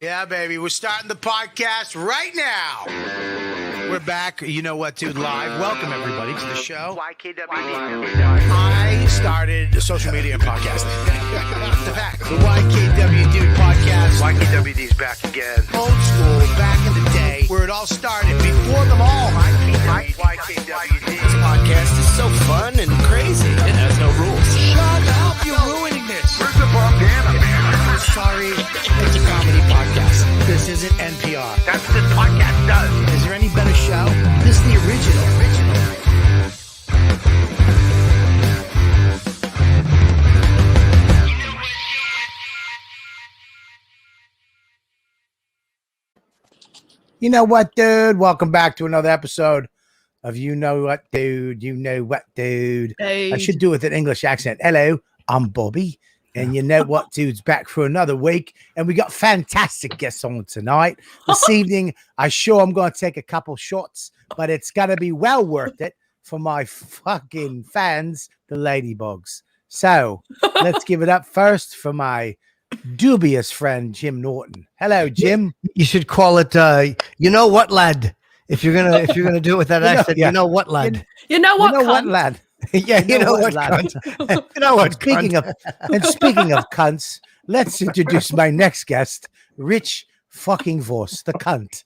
Yeah, baby. We're starting the podcast right now. We're back. You know what, dude? Live. Welcome, everybody, to the show. YKWDn. I started social media and podcasting. The fact. The YKWDn podcast. YKWD's back again. Old school, back in the day, where it all started. Before them all. YKWD. This podcast is so fun and crazy. It has no rules. Shut up. You're ruining this. Where's the bandana, man? Sorry, it's a comedy podcast. This isn't NPR. That's what this podcast does. Is there any better show? This is the original. You know what, dude? Welcome back to another episode of You Know What, Dude. You know what, dude? Hey. I should do it with an English accent. Hello, I'm Bobby. And you know what, dude's back for another week. And we got fantastic guests on tonight. This evening, I'm going to take a couple shots, but it's going to be well worth it for my fucking fans, the Ladybugs. So let's give it up first for my dubious friend, Jim Norton. Hello, Jim. You should call it, you know what, lad? If you're gonna do it with that accent, you know what, lad? You know what, lad? Yeah, you know what, lad? You know what? Speaking of cunts, let's introduce my next guest, Rich fucking Vos, the cunt.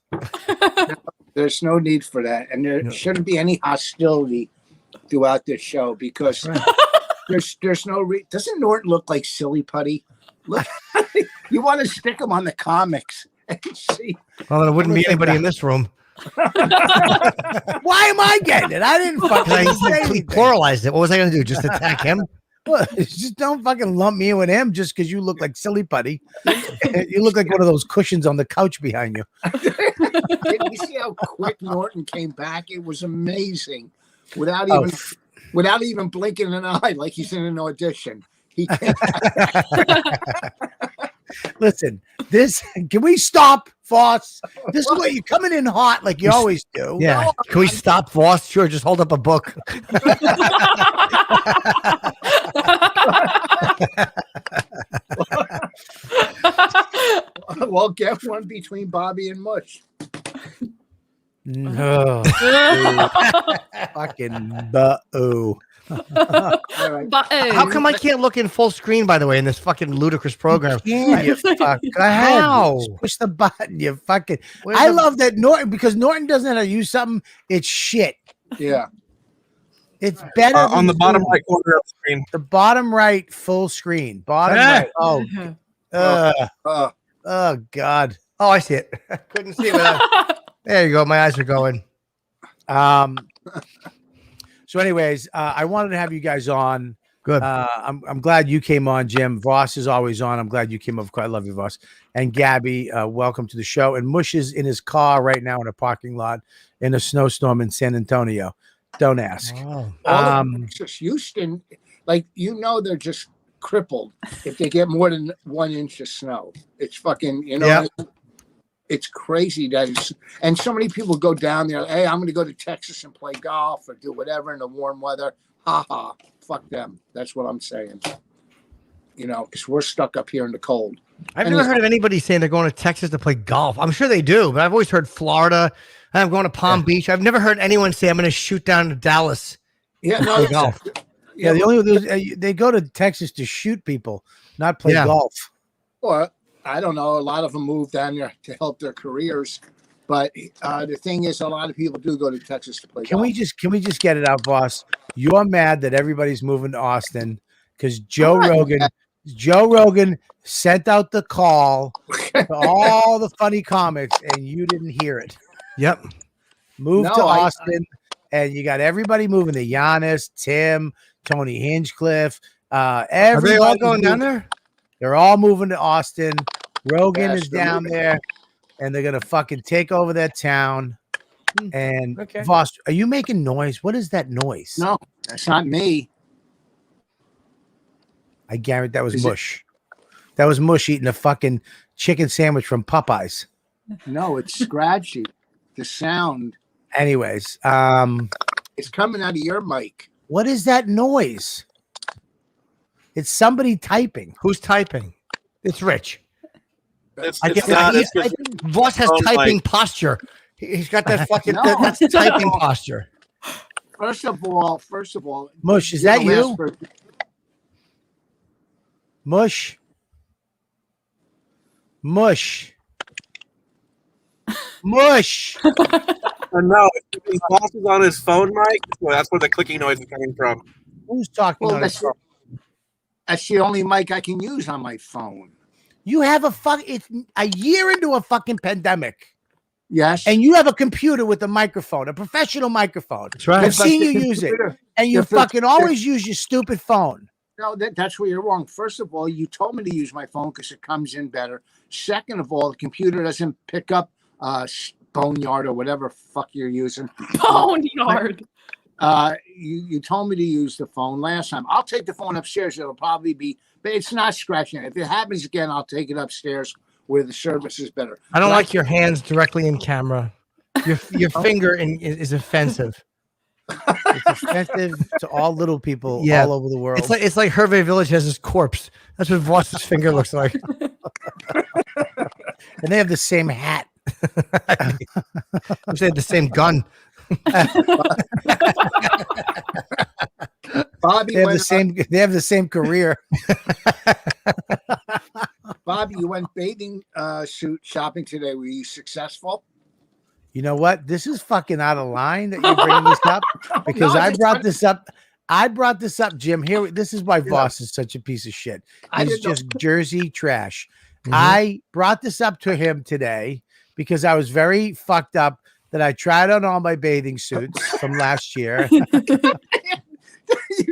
There's no need for that, and there shouldn't be any hostility throughout this show because there's no. Doesn't Norton look like silly putty? Look, you want to stick him on the comics and see. Well, there wouldn't be anybody in this room. Why am I getting it? I didn't fucking say anything. Pluralized it. What was I going to do? Just attack him? Well, just don't fucking lump me in with him just because you look like silly putty. You look like one of those cushions on the couch behind you. Did you see how quick Norton came back? It was amazing. Without even blinking an eye, like he's in an audition. He came Listen, can we stop, Voss? This is what you're coming in hot like you always do. Yeah. Can we stop, Voss? Sure, just hold up a book. Well, get one between Bobby and Mush. No. Fucking buh-oh. How come I can't look in full screen, by the way, in this fucking ludicrous program? You fuck. How? Push the button, you fucking. I love that Norton, because Norton doesn't know how to use something. It's shit. Yeah. It's better on the bottom right corner of the screen. The bottom right full screen. Bottom right. Oh, God. Oh, I see it. I couldn't see it. There you go. My eyes are going. So anyways, I wanted to have you guys on. Good. I'm glad you came on, Jim. Voss is always on. I'm glad you came up. I love you, Voss. And Gabby, welcome to the show. And Mush is in his car right now in a parking lot in a snowstorm in San Antonio. Don't ask. Houston, like, they're just crippled if they get more than 1 inch of snow. It's fucking, It's crazy and so many people go down there. Hey, I'm going to go to Texas and play golf or do whatever in the warm weather. Ha ha. Fuck them. That's what I'm saying. Because we're stuck up here in the cold. I've never heard of anybody saying they're going to Texas to play golf. I'm sure they do, but I've always heard Florida. I'm going to Palm Beach. I've never heard anyone say I'm going to shoot down to Dallas. Yeah, no, golf. Yeah, they go to Texas to shoot people, not play golf. Or I don't know. A lot of them move down there to help their careers, but the thing is, a lot of people do go to Texas to play. Can we just get it out, boss? You're mad that everybody's moving to Austin because Joe Rogan sent out the call to all the funny comics, and you didn't hear it. Yep. Move to Austin, and you got everybody moving to Giannis, Tim, Tony Hinchcliffe. Are they all going down there? They're all moving to Austin. Rogan is down there, and they're going to fucking take over that town. And Voss, are you making noise? What is that noise? No, that's not me. I guarantee that was Mush. That was Mush eating a fucking chicken sandwich from Popeyes. No, it's scratchy. The sound. Anyways, it's coming out of your mic. What is that noise? It's somebody typing. Who's typing? It's Rich. I think Voss has typing posture. He's got that fucking that's typing posture. First of all, Mush, is that you? Mush. No, his boss is on his phone mic, so that's where the clicking noise is coming from. Who's talking on his phone? That's the only mic I can use on my phone. You have it's a year into a fucking pandemic. Yes. And you have a computer with a microphone, a professional microphone. That's right. I've seen you use it. And you fucking always use your stupid phone. No, that's where you're wrong. First of all, you told me to use my phone because it comes in better. Second of all, the computer doesn't pick up Boneyard or whatever fuck you're using. Boneyard. You told me to use the phone last time. I'll take the phone upstairs. It'll probably be, but it's not scratching. If it happens again, I'll take it upstairs where the service is better. I don't like your hands directly in camera. Your finger is offensive. It's offensive to all little people all over the world. It's like Hervey Village has his corpse. That's what Voss's finger looks like. And they have the same hat. I wish they had the same gun. Bobby, they have the same career. Bobby, you went bathing suit shopping today. Were you successful? You know what? This is fucking out of line that you're bringing this up because I brought this up. I brought this up, Jim. Here, this is why Voss is such a piece of shit. He's just Jersey trash. Mm-hmm. I brought this up to him today because I was very fucked up that I tried on all my bathing suits from last year. You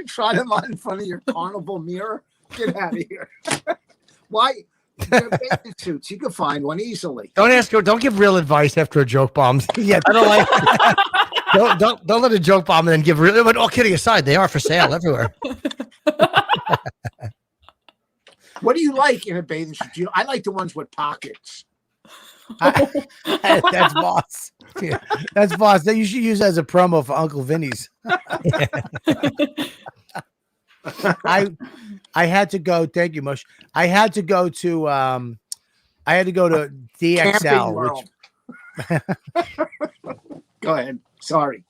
tried them on in front of your carnival mirror? Get out of here. Why? They're bathing suits. You can find one easily. Don't give real advice after a joke bomb. Yeah, I don't like don't let a joke bomb and then give real. But all kidding aside, they are for sale everywhere. What do you like in a bathing suit? I like the ones with pockets. That's Voss. Yeah, that's Voss. That you should use as a promo for Uncle Vinny's. I had to go. Thank you, Mush. I had to go to DXL. Go ahead. Sorry.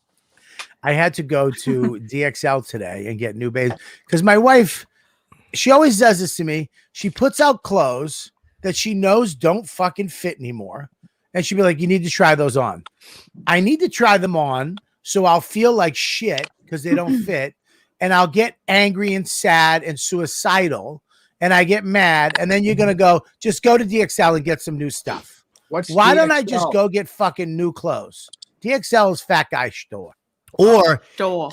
I had to go to DXL today and get new bathing because my wife, she always does this to me. She puts out clothes that she knows don't fucking fit anymore. And she'd be like, you need to try those on. I need to try them on so I'll feel like shit because they don't fit. And I'll get angry and sad and suicidal. And I get mad. And then you're going to just go to DXL and get some new stuff. Why don't I just go get fucking new clothes? DXL is fat guy store. Or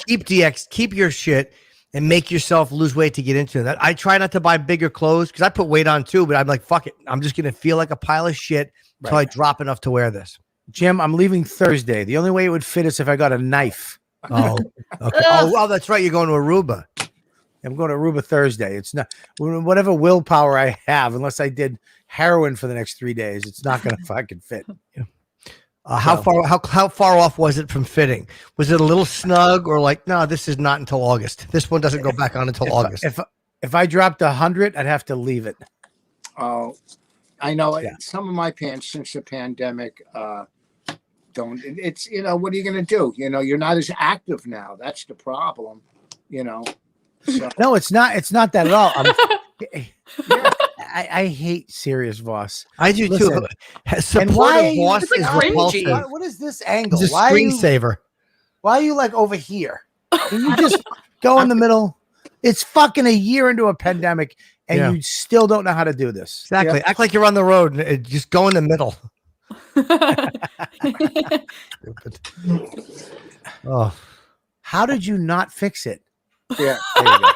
keep your shit and make yourself lose weight to get into that. I try not to buy bigger clothes because I put weight on too, but I'm like, fuck it. I'm just going to feel like a pile of shit until I drop enough to wear this. Jim, I'm leaving Thursday. The only way it would fit is if I got a knife. Oh, okay. Oh, that's right. You're going to Aruba. I'm going to Aruba Thursday. It's not whatever willpower I have, unless I did heroin for the next 3 days, it's not going to fucking fit. How far off was it from fitting? Was it a little snug or like, no, this is not until August. This one doesn't go back on until August. If I dropped 100, I'd have to leave it. Oh, I know. Yeah. Some of my pants since the pandemic don't. It's what are you going to do? You're not as active now. That's the problem. So. No, it's not. It's not that at all. I hate serious Voss. I do too. Supportive Voss is repulsive. What is this angle? It's a screensaver. Why are you like over here? Can you just go in the middle? It's fucking a year into a pandemic, and you still don't know how to do this. Exactly. Act like you're on the road and just go in the middle. Oh, how did you not fix it? Yeah. There you go.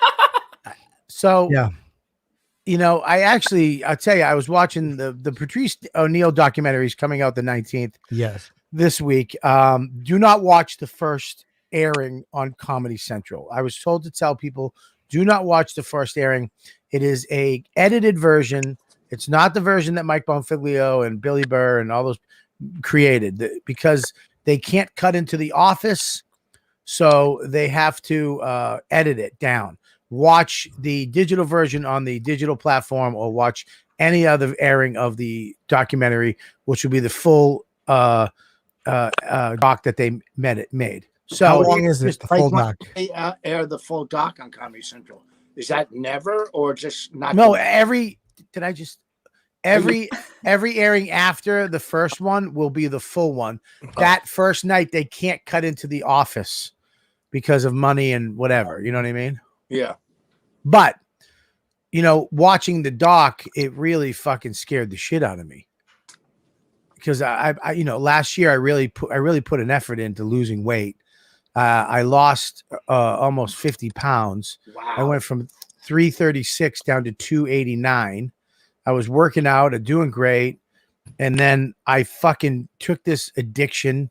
So I'll tell you, I was watching the Patrice O'Neill documentaries coming out the 19th. Yes. This week. Do not watch the first airing on Comedy Central. I was told to tell people, do not watch the first airing. It is a edited version. It's not the version that Mike Bonfiglio and Billy Burr and all those created because they can't cut into the office. So they have to edit it down. Watch the digital version on the digital platform or watch any other airing of the documentary, which will be the full doc that they made. So How long is it? The Like full when doc. they air the full doc on Comedy Central. Is that never or just not? No, doing- every airing after the first one will be the full one. That first night they can't cut into the office because of money and whatever. You know what I mean? Yeah. But watching the doc, it really fucking scared the shit out of me. Because I last year I really put an effort into losing weight. I lost almost 50 pounds. Wow. I went from 336 down to 289. I was working out and doing great. And then I fucking took this addiction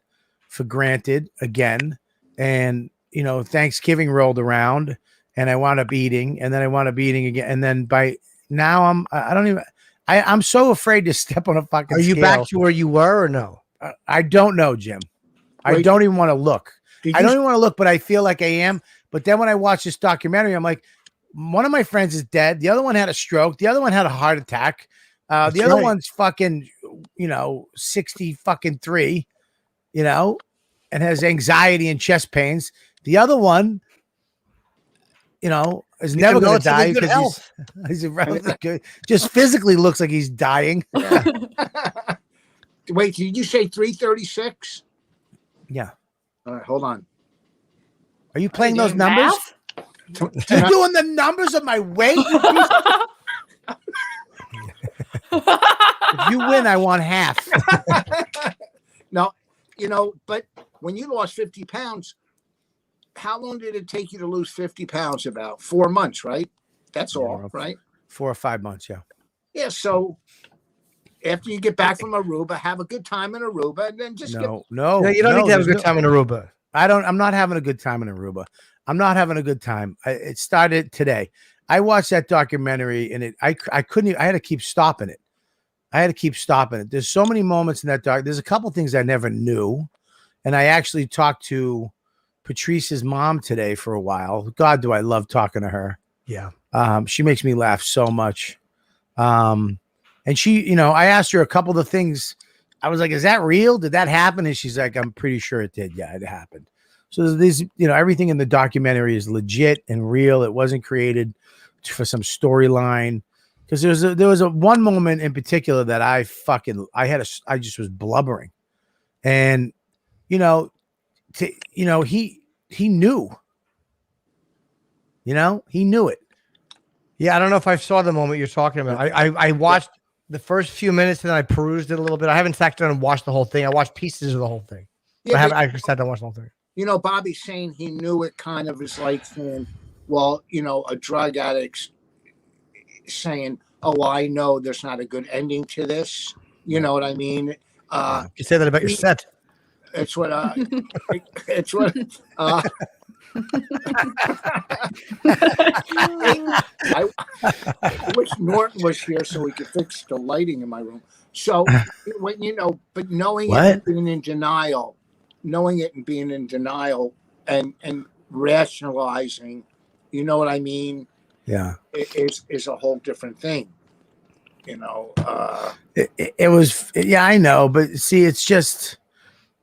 for granted again. And, Thanksgiving rolled around and I wound up eating, and then I wound up eating again. And then by now I'm so afraid to step on a fucking Are you scale. back to where you were or no? I don't know, Jim. I Wait. don't even want to look. Did I you- don't even want to look, but I feel like I am. But then when I watch this documentary, I'm like, one of my friends is dead. The other one had a stroke. The other one had a heart attack. The other right. one's fucking, 60 fucking 3, and has anxiety and chest pains. The other one, is never going to die because he's relatively good. Just physically looks like he's dying. Wait, did you say 336? Yeah. All right, hold on. Are you playing those Doing numbers? math? You're doing the numbers of my weight? If you win, I want half. No, but when you lost 50 pounds, how long did it take you to lose 50 pounds? About 4 months, right? That's all, roughly. right? 4 or 5 months, yeah. Yeah. So after you get back from Aruba, have a good time in Aruba, and then just No, No, you don't need to have a there's good time in Aruba. I'm not having a good time in Aruba. I'm not having a good time. It started today. I watched that documentary and I couldn't. I had to keep stopping it. There's so many moments in that doc. There's a couple things I never knew, and I actually talked to Patrice's mom today for a while. God, do I love talking to her. Yeah. She makes me laugh so much. And she, I asked her a couple of the things. I was like, is that real? Did that happen? And she's like, I'm pretty sure it did. Yeah, it happened. So these, everything in the documentary is legit and real. It wasn't created for some storyline. Because there was a one moment in particular that I just was blubbering. And, he knew. He knew it. Yeah, I don't know if I saw the moment you're talking about. I watched the first few minutes and then I perused it a little bit. I haven't sat down and watched the whole thing. I watched pieces of the whole thing. Yeah, I sat down and watched the whole thing. Bobby's saying he knew it kind of is like saying, well, a drug addict's saying, oh, well, I know there's not a good ending to this. You know what I mean? You say that about your set. It's what it's what I wish Norton was here so we could fix the lighting in my room. So when but knowing it and being in denial, and rationalizing, you know what I mean? Yeah. Is a whole different thing. It was, yeah, I know, but see, it's just,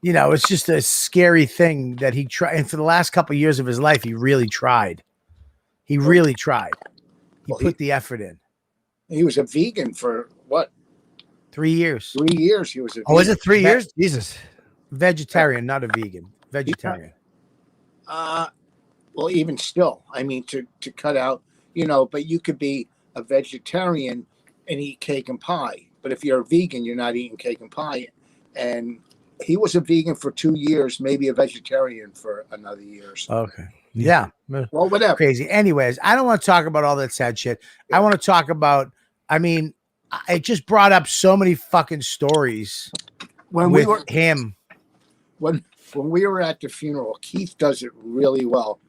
it's just a scary thing that he tried. And for the last couple of years of his life, he really tried. He put the effort in. He was a vegan for what? 3 years. 3 years he was a vegan. Oh, is it 3 years? Jesus. Vegetarian, not a vegan. Vegetarian. Well, even still, I mean, to cut out, but you could be a vegetarian and eat cake and pie. But if you're a vegan, you're not eating cake and pie. And he was a vegan for 2 years, maybe a vegetarian for another year. So. Okay. Yeah. Well, whatever. Crazy. Anyways, I don't want to talk about all that sad shit. I want to talk about, it just brought up so many fucking stories When with we were him. when we were at the funeral, Keith does it really well.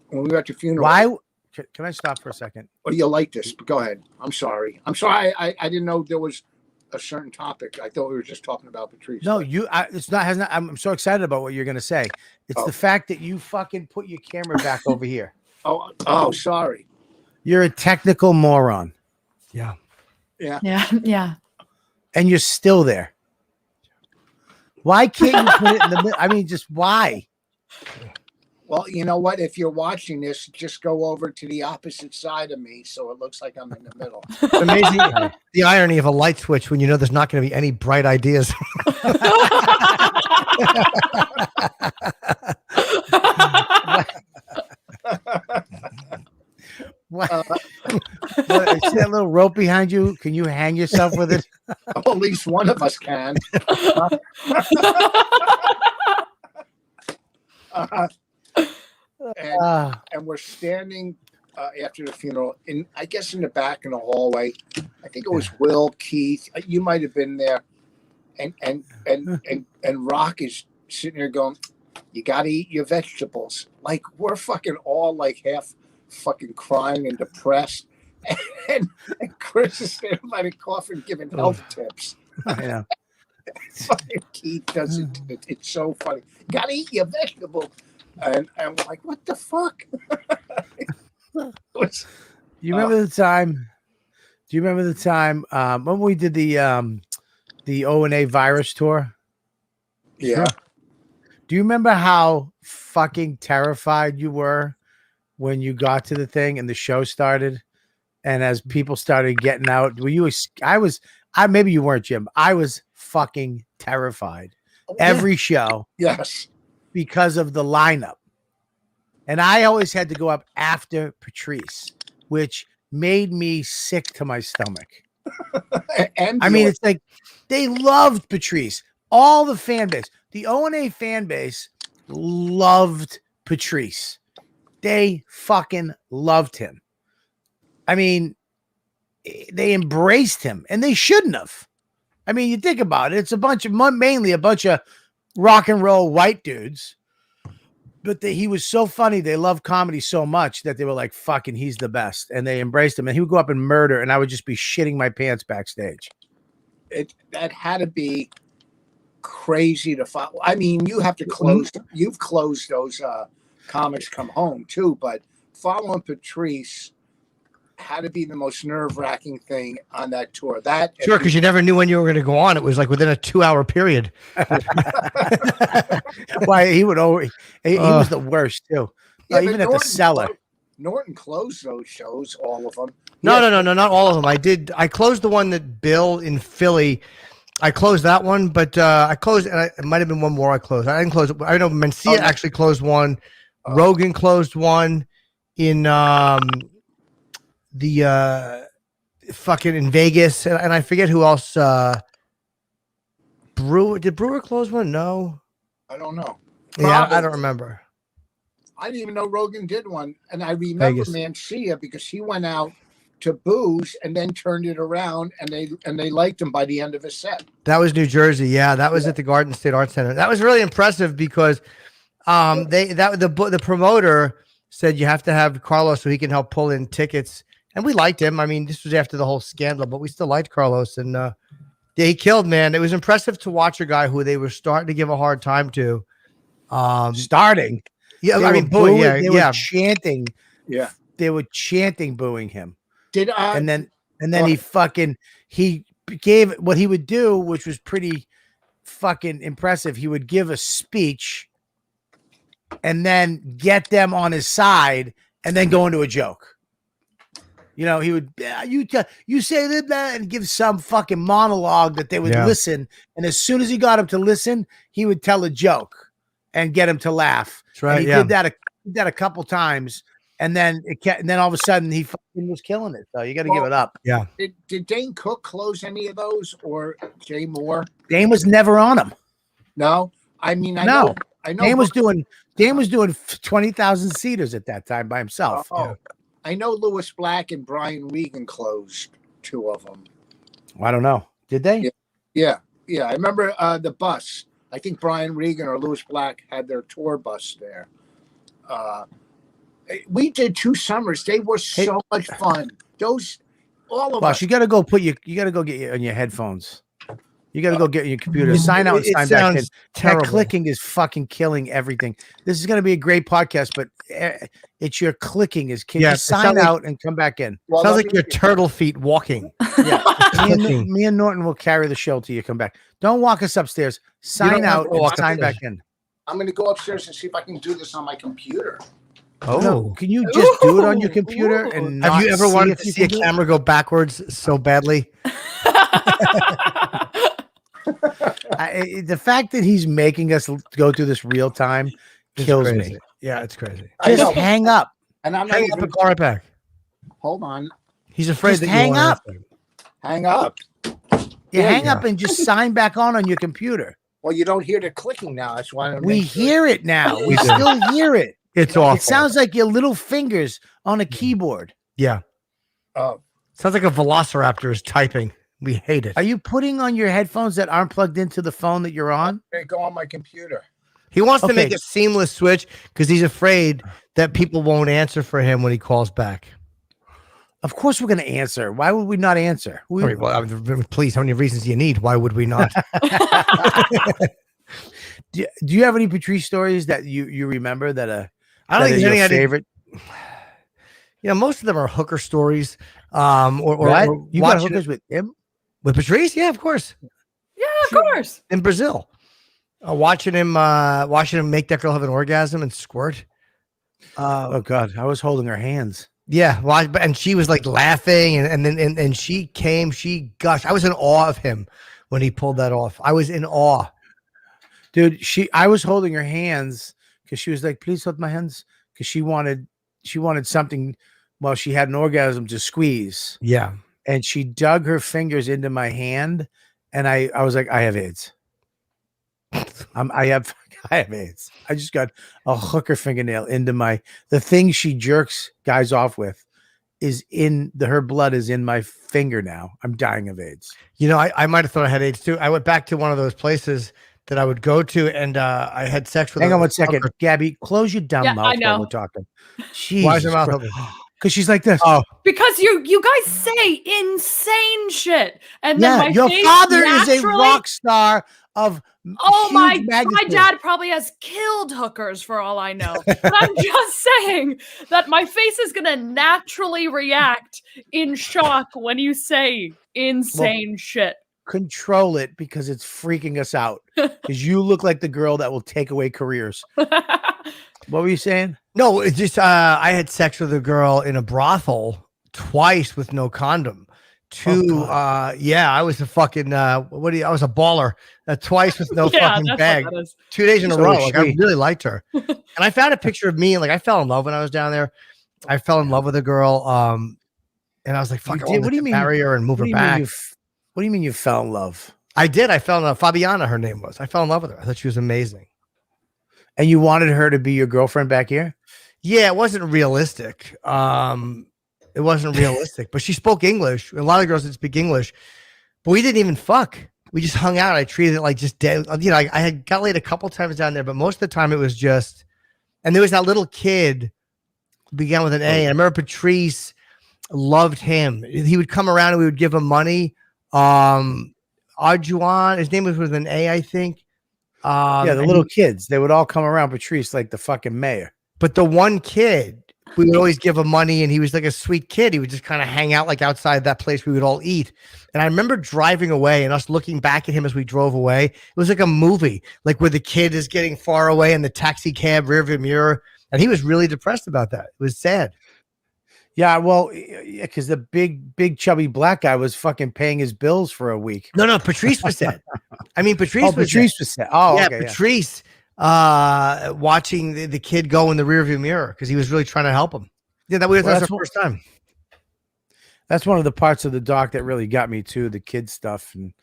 When we were at the funeral, Why? Can I stop for a second? Oh, you like this? But go ahead. I'm sorry. I didn't know there was a certain topic. I thought we were just talking about Patrice. No, I'm so excited about what you're going to say. It's the fact that you fucking put your camera back over here. Oh, sorry. You're a technical moron. Yeah. Yeah. Yeah. and you're still there. Why can't you put it in the middle? I mean, just why? Well, you know what? If you're watching this, just go over to the opposite side of me so it looks like I'm in the middle. It's amazing the irony of a light switch when you know there's not going to be any bright ideas. What? What? See that little rope behind you? Can you hang yourself with it? Well, at least one of us can. And we're standing after the funeral I guess in the back in the hallway. I think it was Will, Keith. You might have been there. And Rock is sitting there going, "You got to eat your vegetables." Like we're fucking all like half fucking crying and depressed. And Chris is standing by the coffin giving health tips. I know. Fucking Keith does it. It's so funny. Got to eat your vegetables. And I'm like, what the fuck? You remember the time? Do you remember the time when we did the O&A virus tour? Yeah. Do you remember how fucking terrified you were when you got to the thing and the show started? And as people started getting out, were you? Maybe you weren't, Jim. I was fucking terrified every show. Yes. Because of the lineup. And I always had to go up after Patrice, which made me sick to my stomach. I mean, it's like they loved Patrice. All the fan base, the O&A fan base loved Patrice. They fucking loved him. I mean, they embraced him and they shouldn't have. I mean, you think about it. It's mainly a bunch of rock and roll white dudes, but he was so funny. They loved comedy so much that they were like, fucking, he's the best. And they embraced him and he would go up and murder. And I would just be shitting my pants backstage. That had to be crazy to follow. I mean, you've closed those Comics Come Home too, but following Patrice had to be the most nerve-wracking thing on that tour. Sure, because you never knew when you were going to go on. It was like within a 2-hour period. Why he would always he was the worst too. Even at the cellar. Norton closed those shows, all of them. No, not all of them. I closed the one that Bill in Philly. I closed that one, but I closed, and it might have been one more I closed. I didn't close it. I know Mencia actually closed one. Rogan closed one in fucking in Vegas, and I forget who else. Brewer, did Brewer close one? No, I don't know. Yeah, I don't remember. I didn't even know Rogan did one, and I remember Mencia because he went out to booze and then turned it around, and they liked him by the end of his set. That was New Jersey, yeah. That was at the Garden State Arts Center. That was really impressive because the promoter said you have to have Carlos so he can help pull in tickets. And we liked him. I mean, this was after the whole scandal, but we still liked Carlos. And he killed, man. It was impressive to watch a guy who they were starting to give a hard time to. Starting? Yeah, they I mean, booing. They were chanting. Yeah. They were chanting booing him. And then he gave what he would do, which was pretty fucking impressive. He would give a speech and then get them on his side and then go into a joke. You know, he would, you say that and give some fucking monologue that they would listen. And as soon as he got him to listen, he would tell a joke and get him to laugh. That's right. And he did that a couple times. And then all of a sudden he fucking was killing it. So you got to give it up. Yeah. Did Dane Cook close any of those or Jay Moore? Dane was never on them. No, I mean, I know. Dane was doing 20,000 seaters at that time by himself. I know Lewis Black and Brian Regan closed 2 of them. I don't know. Did they? Yeah. I remember the bus. I think Brian Regan or Lewis Black had their tour bus there. We did 2 summers. They were so much fun. All of us. You got to go get on your headphones. You got to go get your computer, sign out, and It sign back in. sounds terrible. That clicking is fucking killing everything. This is going to be a great podcast, but it's your clicking is killing. Yeah, Just it sounds sign like- out and come back in. Well, Sounds let like me- your turtle feet walking. Yeah, Clicking. me and Norton will carry the show till you come back. Don't walk us upstairs. Sign don't have out to and walk sign upstairs. back in. I'm going to go upstairs and see if I can do this on my computer. No, can you just do it on your computer and Have not you ever see wanted if to you see a can do it? camera go backwards so badly? The fact that he's making us go through this real time It's kills crazy. me. Yeah, it's crazy. I Just know. hang up. And I'm not Hang up even. and call right back. Hold on. He's afraid Just that hang you won't up. answer. Hang up. You There hang you up and just sign back on your computer. Well, you don't hear the clicking now. That's why I'm. We hear it now. We We do. still hear it. It's awful. It sounds like your little fingers on a keyboard. Yeah. Oh, Sounds like a velociraptor is typing. We hate it. Are you putting on your headphones that aren't plugged into the phone that you're on? they go on my computer. He wants to Okay. make a seamless switch because he's afraid that people won't answer for him when he calls back. Of course, we're going to answer. Why would we not answer? We, All right, well, please, how many reasons do you need? Why would we not? do you have any Patrice stories that you remember that I don't think that is there's any your I didn't- favorite? You know, most of them are hooker stories. Or What? You got watching hookers it with him? with Patrice? Yeah, of course. Yeah, of course. In Brazil. Watching him make that girl have an orgasm and squirt. Oh God, I was holding her hands. Yeah, well, and she was like laughing, and then she came, she gushed. I was in awe of him when he pulled that off. I was in awe. Dude, I was holding her hands because she was like, please hold my hands, because she wanted something while she had an orgasm to squeeze. Yeah. And she dug her fingers into my hand, and I was like, I have AIDS. I have AIDS. I just got a hooker fingernail into the thing she jerks guys off with is in her blood is in my finger now. I'm dying of AIDS. You know, I might have thought I had AIDS too. I went back to one of those places that I would go to, and I had sex with. Hang on one second, Gabby. Close your dumb Yeah, mouth I while know. we're talking. Why is your mouth Jesus open? Because she's like this. Oh, Because you guys say insane shit, and then yeah, my your face father is a naturally- rock star of Oh my! huge My magnitude. dad probably has killed hookers for all I know. But I'm just saying that my face is gonna naturally react in shock when you say insane shit. Control it because it's freaking us out. Because you look like the girl that will take away careers. What were you saying? no, it's just I had sex with a girl in a brothel twice with no condom. Yeah, I was a fucking I was a baller twice with no Yeah, fucking that's what bag. that is. 2 days in a So row. is Like, I she. really liked her. And I found a picture of me, and like I fell in love when I was down there. I fell in love with a girl. And I was like, fuck, did? What do you mean? marry her and move What her do you mean back. what do you mean you fell in love? I did. I fell in love. Fabiana, her name was. I fell in love with her. I thought she was amazing. And you wanted her to be your girlfriend back here? Yeah, it wasn't realistic. It wasn't realistic, but she spoke English. A lot of girls didn't speak English, but we didn't even fuck. We just hung out. I treated it like just dead. You know, I had got laid a couple times down there, but most of the time it was just, and there was that little kid who began with an A. And I remember Patrice loved him. He would come around and we would give him money. Arjuan, his name was with an A, I think. Yeah, the and little kids. They would all come around Patrice like the fucking mayor. But the one kid, we would always give him money, and he was like a sweet kid. He would just kind of hang out like outside that place we would all eat. And I remember driving away and us looking back at him as we drove away. It was like a movie, like where the kid is getting far away in the taxi cab rearview mirror. And he was really depressed about that. It was sad. Yeah, well, yeah, because the big chubby black guy was fucking paying his bills for a week. No, Patrice was sad. I mean, Patrice was Patrice sad. was sad. Oh, Yeah, okay, yeah. Patrice watching the kid go in the rearview mirror because he was really trying to help him. Yeah, that was Well, our that's first time. That's one of the parts of the doc that really got me too, the kid stuff, and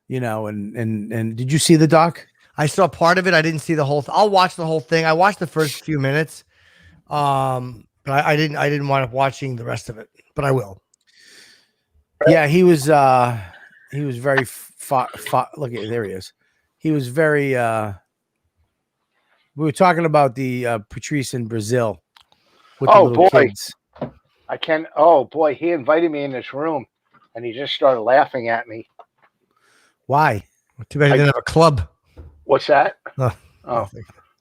you know, and did you see the doc? I saw part of it. I didn't see the whole. I'll watch the whole thing. I watched the first few minutes, but I didn't wind up watching the rest of it. But I will. Yeah, he was very look at there he is. He was very. We were talking about the Patrice in Brazil with the Oh, little boy. kids. I can. Oh boy, he invited me in this room, and he just started laughing at me. Why? Too bad he didn't have a club. What's that? Oh.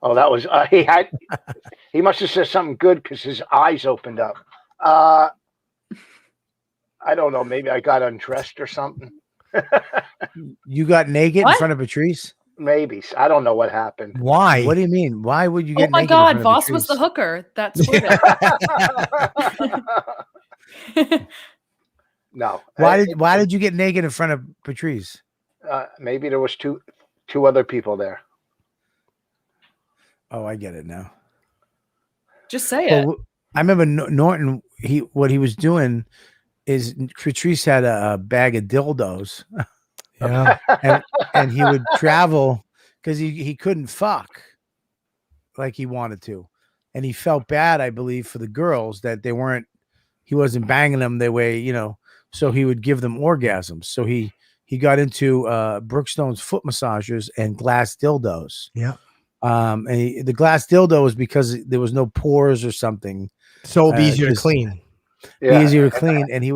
Oh, that was he must have said something good because his eyes opened up. I don't know. Maybe I got undressed or something. You got naked in front of Patrice? Maybe. I don't know what happened. Why? What do you mean? Why would you get Oh my naked? God, Vos was the hooker. That's No. Why did you get naked in front of Patrice? Maybe there was two other people there. Oh, I get it now. Just say it. I remember Norton. What he was doing is Patrice had a bag of dildos. Yeah. and he would travel because he couldn't fuck like he wanted to, and he felt bad, I believe, for the girls that he wasn't banging them their way, so he would give them orgasms. So he got into Brookstone's foot massagers and glass dildos. Yeah. And the glass dildo was because there was no pores or something, so it'd be easier to clean. Yeah. Easier to clean, and he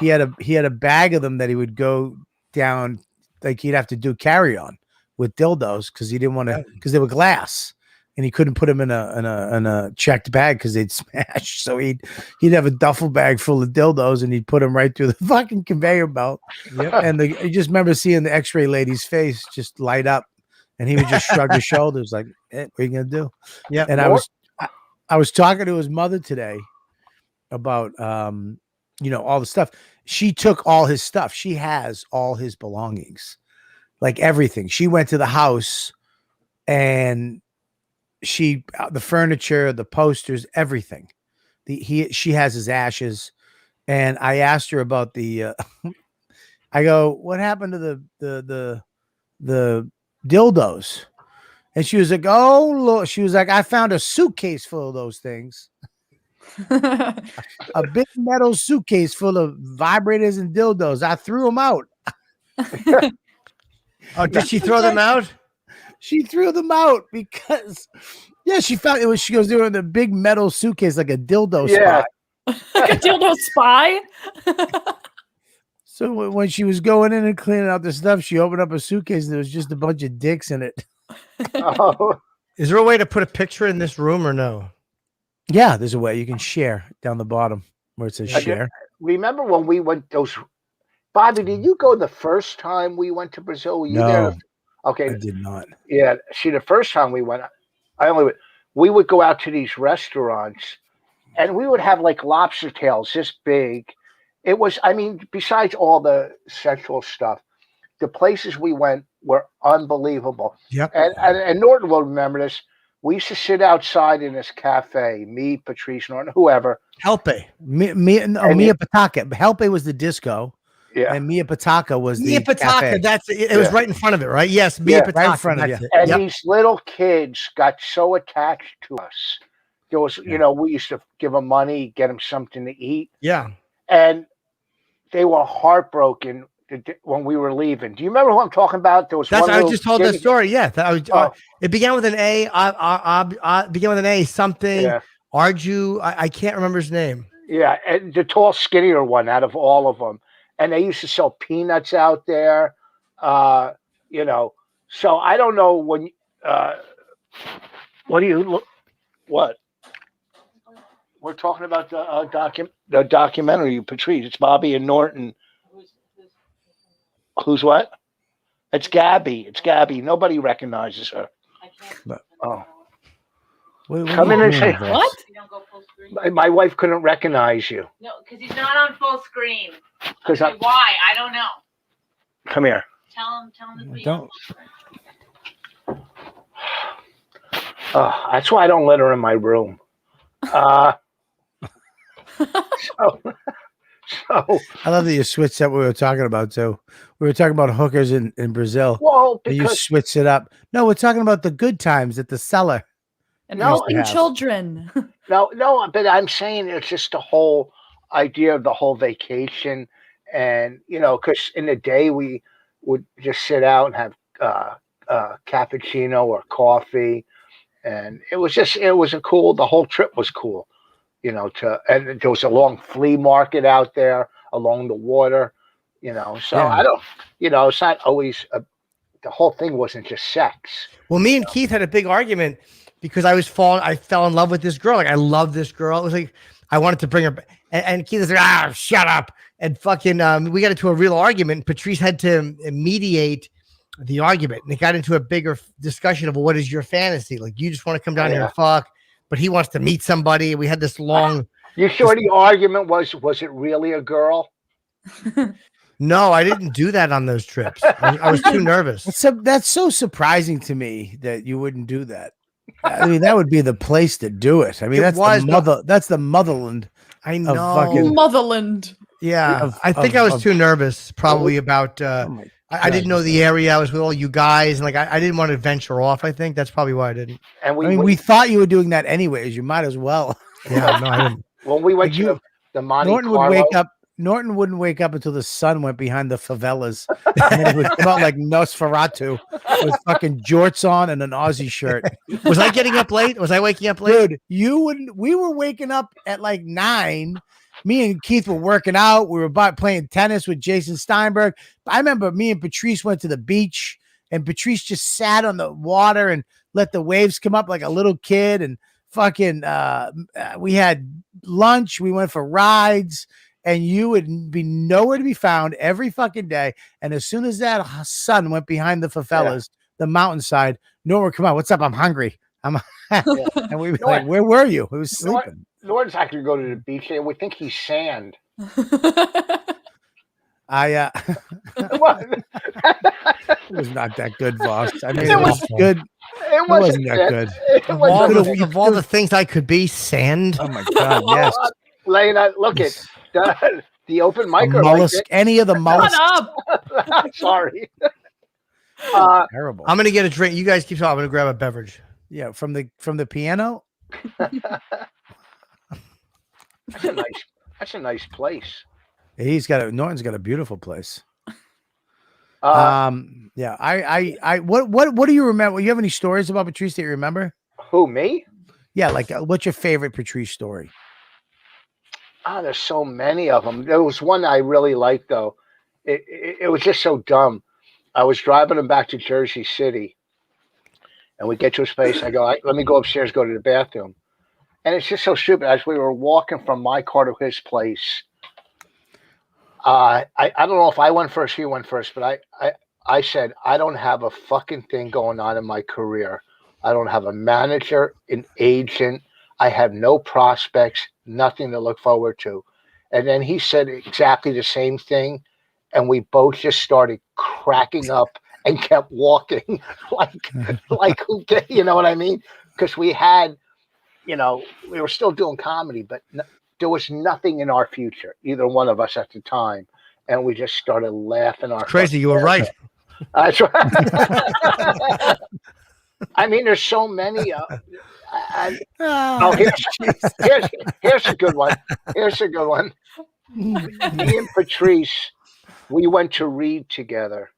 had a bag of them that he would go down, like he'd have to do carry on with dildos because he didn't want to, because they were glass and he couldn't put them in a checked bag because they'd smash. So he'd have a duffel bag full of dildos and he'd put them right through the fucking conveyor belt. Yep. And I just remember seeing the X-ray lady's face just light up, and he would just shrug his shoulders like, what are you gonna do? Yeah. And I was talking to his mother today about all the stuff. She took all his stuff. She has all his belongings, like everything. She went to the house and the furniture, the posters, everything. She has his ashes. And I asked her about I go, what happened to the dildos? And she was like, oh, Lord. She was like, I found a suitcase full of those things. A big metal suitcase full of vibrators and dildos. I threw them out. Oh, did she throw them out? She threw them out because, she found it was. She goes, they were in the big metal suitcase, like a dildo spot. Like a dildo spy. So when she was going in and cleaning out the stuff, she opened up a suitcase and there was just a bunch of dicks in it. Oh. Is there a way to put a picture in this room or no? Yeah, there's a way you can share down the bottom where it says share. Remember when we went Bobby, did you go the first time we went to Brazil? Were you there? Okay. I did not. Yeah. See, the first time we went, we would go out to these restaurants and we would have like lobster tails this big. It was, besides all the sexual stuff, the places we went were unbelievable. Yep. And Norton will remember this. We used to sit outside in this cafe, me, Patrice, Norton, whoever. Helpe. Mia Pataka. Helpe was the disco. Yeah. And Mia Pataka was Mia the cafe. Pataka. It was right in front of it, right? Yes, Mia Pataka. Right in front of you. And these little kids got so attached to us. There was, we used to give them money, get them something to eat. Yeah. And they were heartbroken when we were leaving. Do you remember who I'm talking about? There was I just told that story. Yeah. It began with an A. Began with an A. Something. Yeah. Arju. I can't remember his name. Yeah. And the tall, skinnier one out of all of them. And they used to sell peanuts out there. So I don't know when. What do you look? What? We're talking about the documentary, Patrice. It's Bobby and Norton. Who's what? It's Gabby. It's Gabby. Nobody recognizes her. Oh. Come in and say what? My wife couldn't recognize you. No, because he's not on full screen. Okay, why? I don't know. Come here. Tell him to Don't. That's why I don't let her in my room. So I love that you switched up what we were talking about. So we were talking about hookers in Brazil. Well, and you switched it up. No, we're talking about the good times at the cellar. And helping children. No, but I'm saying it's just the whole idea of the whole vacation. And, because in the day we would just sit out and have cappuccino or coffee. And it was the whole trip was cool. And there was a long flea market out there along the water, so yeah. I don't, it's not always the whole thing wasn't just sex. Well, me and Keith had a big argument because I fell in love with this girl. Like, I love this girl. It was like, I wanted to bring her, and Keith was like, shut up. And fucking, we got into a real argument. Patrice had to mediate the argument. And it got into a bigger discussion of what is your fantasy? Like, you just want to come down here and fuck, but he wants to meet somebody. We had this long. You sure the argument was it really a girl? No, I didn't do that on those trips. I was too nervous. That's so surprising to me that you wouldn't do that. I mean, that would be the place to do it. I mean, that's the motherland. I know. Motherland. Yeah, I think I was too nervous, probably about. I didn't know the area. I was with all you guys, and like I didn't want to venture off. I think that's probably why I didn't. And we thought you were doing that anyways. You might as well. Yeah, no, I didn't. When we went to the Monte Carlo, Norton wouldn't wake up until the sun went behind the favelas, and then it would come out like Nosferatu with fucking jorts on and an Aussie shirt. Was I getting up late? Was I waking up late? Dude, you wouldn't. We were waking up at like 9. Me and Keith were working out. We were playing tennis with Jason Steinberg. I remember me and Patrice went to the beach, and Patrice just sat on the water and let the waves come up like a little kid. And fucking, we had lunch. We went for rides, and you would be nowhere to be found every fucking day. And as soon as that sun went behind the favelas, the mountainside, Norton would come out. What's up? I'm hungry. And we'd be like, where were you? He was sleeping. Norton's actually go to the beach and we think he's sand. It was not that good, Vos. I mean, it was good. It wasn't that good. Of all the things I could be, sand. Oh my God, yes. Lena, look at the open micro. Mollusk, any of the mollusks. Shut up. Sorry. Terrible. I'm gonna get a drink. You guys keep talking. I'm gonna grab a beverage. Yeah, from the piano. That's a nice place. Norton's got a beautiful place. Yeah. What do you remember? You have any stories about Patrice that you remember? Who, me? Yeah, like what's your favorite Patrice story? There's so many of them. There was one I really liked though. It was just so dumb. I was driving him back to Jersey City, and we get to a space. I go, let me go upstairs, go to the bathroom. And it's just so stupid. As we were walking from my car to his place, I don't know if I went first, he went first, but I said, I don't have a fucking thing going on in my career. I don't have a manager, an agent. I have no prospects, nothing to look forward to. And then he said exactly the same thing. And we both just started cracking up and kept walking like you know what I mean? Because we had, we were still doing comedy, but there was nothing in our future, either one of us at the time. And we just started laughing. Crazy. You were right. That's right. I mean, there's so many. Here's a good one. Here's a good one. Me and Patrice, we went to read together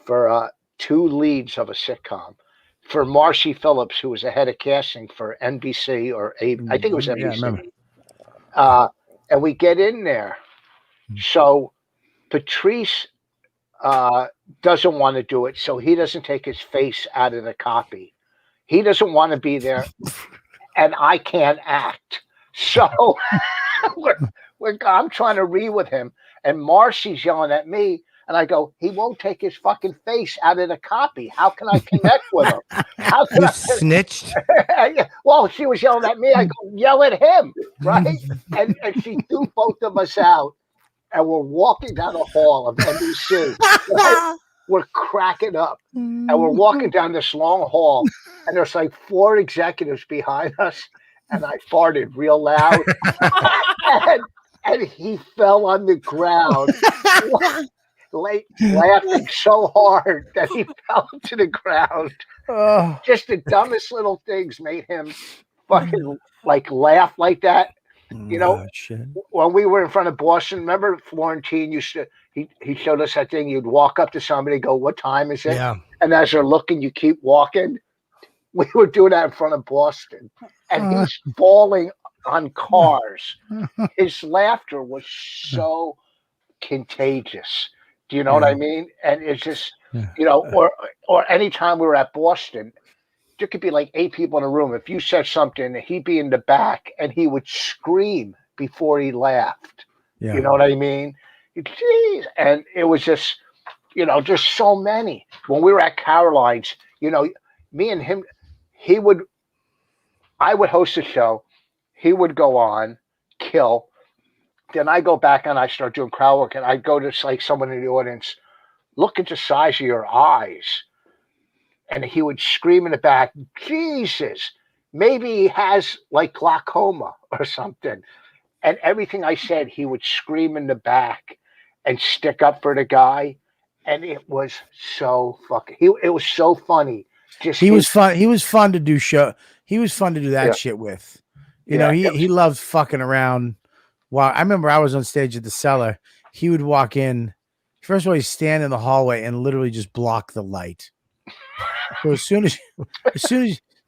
for 2 leads of a sitcom. For Marcy Phillips, who was the head of casting for NBC I think it was NBC. Yeah, and we get in there. So Patrice doesn't want to do it, so he doesn't take his face out of the copy. He doesn't want to be there, and I can't act. So I'm trying to read with him, and Marcy's yelling at me. And I go, he won't take his fucking face out of the copy. How can I connect with him? How can you snitched? Well, she was yelling at me. I go, yell at him, right? and she threw both of us out. And we're walking down the hall of NBC. Right? We're cracking up. And we're walking down this long hall. And there's like 4 executives behind us. And I farted real loud. and he fell on the ground. Laughing so hard that he fell to the ground. Just the dumbest little things made him fucking laugh like that. When we were in front of Boston, remember Florentine used to he showed us that thing. You'd walk up to somebody, go, "What time is it?" Yeah. And as they're looking, you keep walking. We were doing that in front of Boston, and he's falling on cars. His laughter was so contagious. Do you know what I mean? And it's just, or anytime we were at Boston, there could be like 8 people in a room. If you said something, he'd be in the back and he would scream before he laughed. Yeah. You know what I mean? Jeez. And it was just, just so many. When we were at Caroline's, me and him, I would host a show. He would go on, kill. Then I go back and I start doing crowd work, and I'd go to like someone in the audience, look at the size of your eyes. And he would scream in the back, Jesus, maybe he has like glaucoma or something. And everything I said, he would scream in the back and stick up for the guy. And it was so fucking, it was so funny. He was fun. He was fun to do show. He was fun to do that shit with. He loved fucking around. Wow. I remember I was on stage at the Cellar. He would walk in. First of all, he'd stand in the hallway and literally just block the light. So as soon as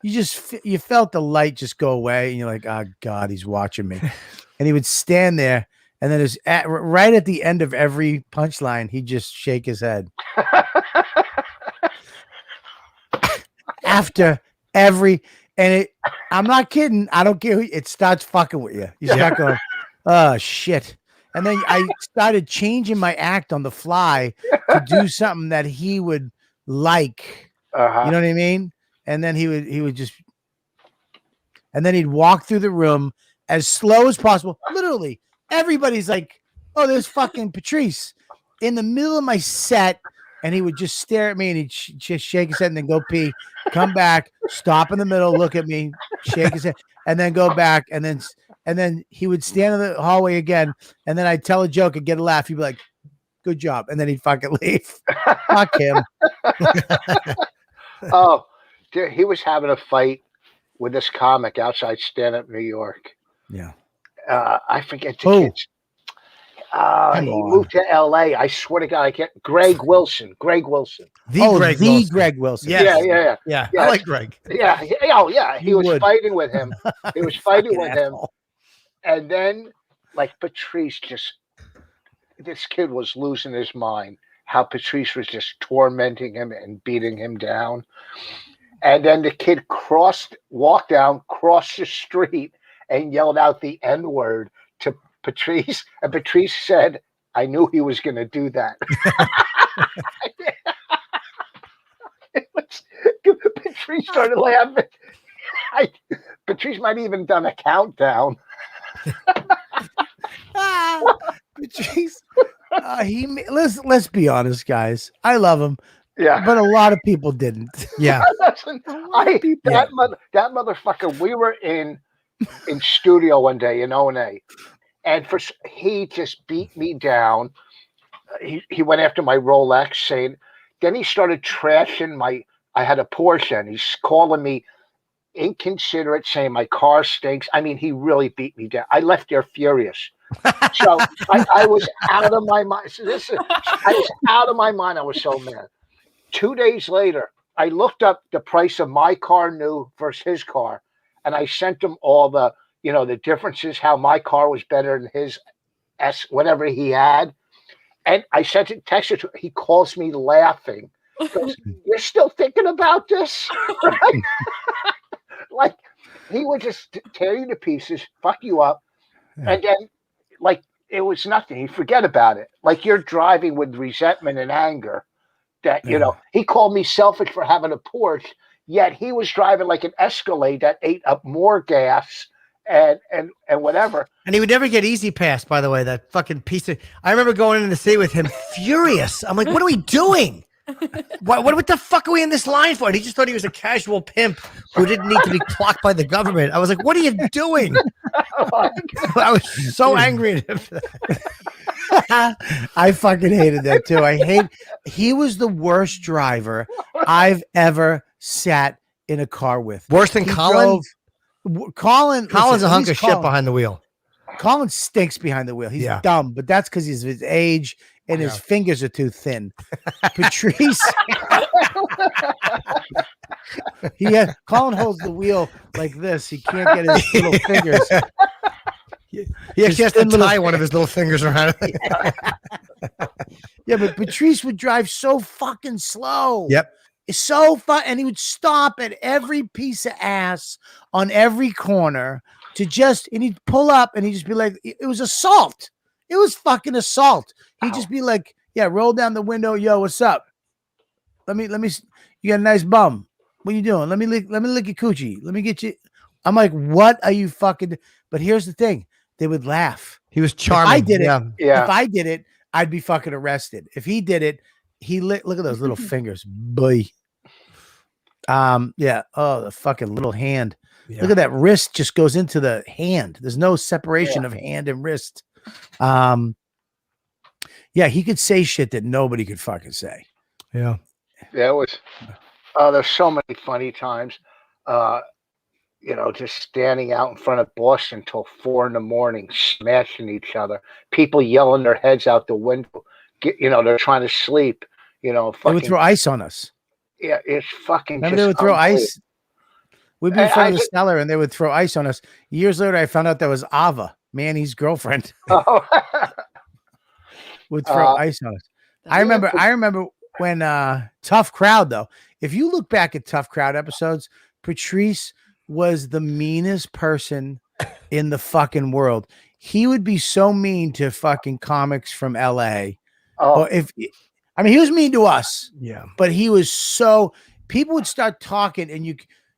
you felt the light just go away, and you're like, oh God, he's watching me. And he would stand there, and then right at the end of every punchline, he'd just shake his head. After every, I'm not kidding. I don't care. It starts fucking with you. You start going, oh shit. And then I started changing my act on the fly to do something that he would like. You know what I mean? And then he would just, and then he'd walk through the room as slow as possible. Literally, everybody's like, oh, there's fucking Patrice in the middle of my set. And he would just stare at me, and he'd just shake his head and then go pee, come back, stop in the middle, look at me, shake his head, and then go back. And then he would stand in the hallway again. And then I'd tell a joke and get a laugh. He'd be like, good job. And then he'd fucking leave. Fuck him. Oh, dude, he was having a fight with this comic outside stand-up New York. Yeah. I forget the kids. He moved to LA. I swear to God, I can't. Greg Wilson. Greg Wilson. Yes. Yeah. I like Greg. Yeah. Oh, yeah. He was fighting with him. He was fighting with him. And then, like, Patrice this kid was losing his mind. How Patrice was just tormenting him and beating him down. And then the kid walked down, crossed the street, and yelled out the N-word to Patrice. And Patrice said, I knew he was going to do that. Patrice started laughing. Patrice might have even done a countdown. Patrice, let's be honest, guys. I love him. Yeah, but a lot of people didn't. Yeah, that motherfucker. We were in studio one day in O&A, and he just beat me down. He went after my Rolex, saying. Then he started trashing I had a Porsche, and he's calling me inconsiderate, saying my car stinks. I mean, he really beat me down. I left there furious. So I was out of my mind. So I was out of my mind. I was so mad. 2 days later, I looked up the price of my car new versus his car, and I sent him all the differences, how my car was better than his whatever he had. And I sent it, texted to him. He calls me laughing. He goes, you're still thinking about this? Right? Like, he would just tear you to pieces, fuck you up, and then, like, it was nothing. You forget about it. Like, you're driving with resentment and anger that, he called me selfish for having a Porsche, yet he was driving like an Escalade that ate up more gas and whatever. And he would never get Easy Pass, by the way, that fucking piece of. I remember going in to see with him, furious. I'm like, what are we doing? What the fuck are we in this line for? And he just thought he was a casual pimp who didn't need to be clocked by the government. I was like, what are you doing? I was so angry at him for that. I fucking hated that too. He was the worst driver I've ever sat in a car with. Worse than Colin? Colin's a hunk of shit behind the wheel. Colin stinks behind the wheel. He's dumb, but that's because he's his age and his fingers are too thin. Patrice, Colin holds the wheel like this. He can't get his little fingers. He actually has to tie one of his little fingers around it. Yeah, but Patrice would drive so fucking slow. Yep. It's so fun, and he would stop at every piece of ass on every corner and he'd pull up and he'd just be like, it was assault. It was fucking assault. He'd just be like, yeah, roll down the window, yo, what's up? Let me, you got a nice bum. What you doing? Let me lick your coochie. Let me get you. I'm like, what are you fucking? But here's the thing. They would laugh. He was charming. If I did it. Yeah. If I did it, I'd be fucking arrested. If he did it, look at those little fingers. Boy. Yeah. Oh, the fucking little hand. Yeah. Look at that wrist just goes into the hand. There's no separation of hand and wrist. Yeah, he could say shit that nobody could fucking say. Yeah. There was there's so many funny times. Just standing out in front of Boston till 4 a.m, smashing each other. People yelling their heads out the window. They're trying to sleep. They would throw ice on us. Yeah, it's fucking. Remember, they would throw ice. We'd be in front of the cellar, and they would throw ice on us. Years later, I found out that was Ava, Manny's girlfriend. Would throw ice on us. I remember when Tough Crowd, though. If you look back at Tough Crowd episodes, Patrice was the meanest person in the fucking world. He would be so mean to fucking comics from LA. Or he was mean to us. Yeah. But he was people would start talking and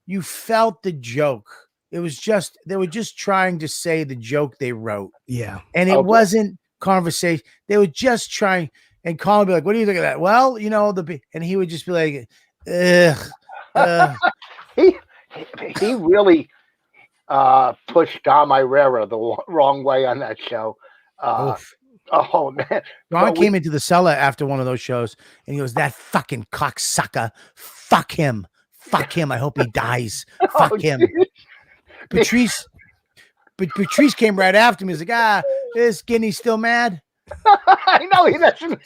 you felt the joke. It was just, they were just trying to say the joke they wrote. Yeah. And it wasn't conversation. They were just trying, and Colin would be like, what do you think of that? Well, and he would just be like, ugh. He really pushed Dom Irera the wrong way on that show. Oh man! Ron came into the cellar after one of those shows, and he goes, "That fucking cocksucker, fuck him, I hope he dies, fuck him." Patrice came right after me. He's like, is Skinny still mad? I know he doesn't.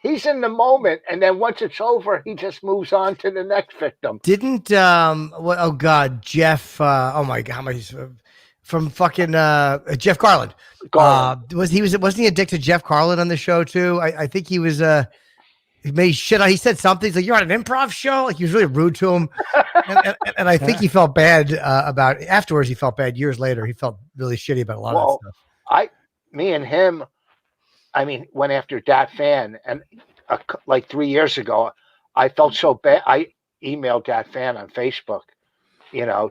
He's in the moment, and then once it's over, he just moves on to the next victim. Didn't oh god, Jeff? Oh my god, from fucking Jeff Garland. Wasn't he addicted to Jeff Garland on the show too? I think he was. He made shit. He said something. He's like, "You're on an improv show." Like he was really rude to him, and I think he felt bad about it. Afterwards. He felt bad years later. He felt really shitty about a lot of that stuff. Me and him. I mean, went after Dat Fan, and like 3 years ago, I felt so bad. I emailed Dat Fan on Facebook,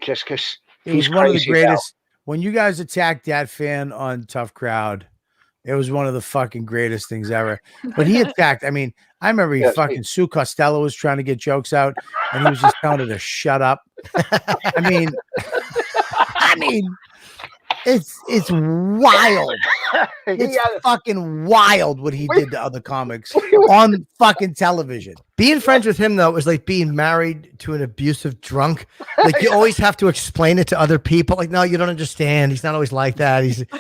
just because he's one of the greatest. When you guys attacked Dat Fan on Tough Crowd, it was one of the fucking greatest things ever. But he attacked. I mean, I remember Sue Costello was trying to get jokes out, and he was just telling her to shut up. I mean, it's wild. It's fucking wild what he did to other comics on fucking television. Being friends with him, though, was like being married to an abusive drunk. Like you always have to explain it to other people. Like, no, you don't understand. He's not always like that. He's, That's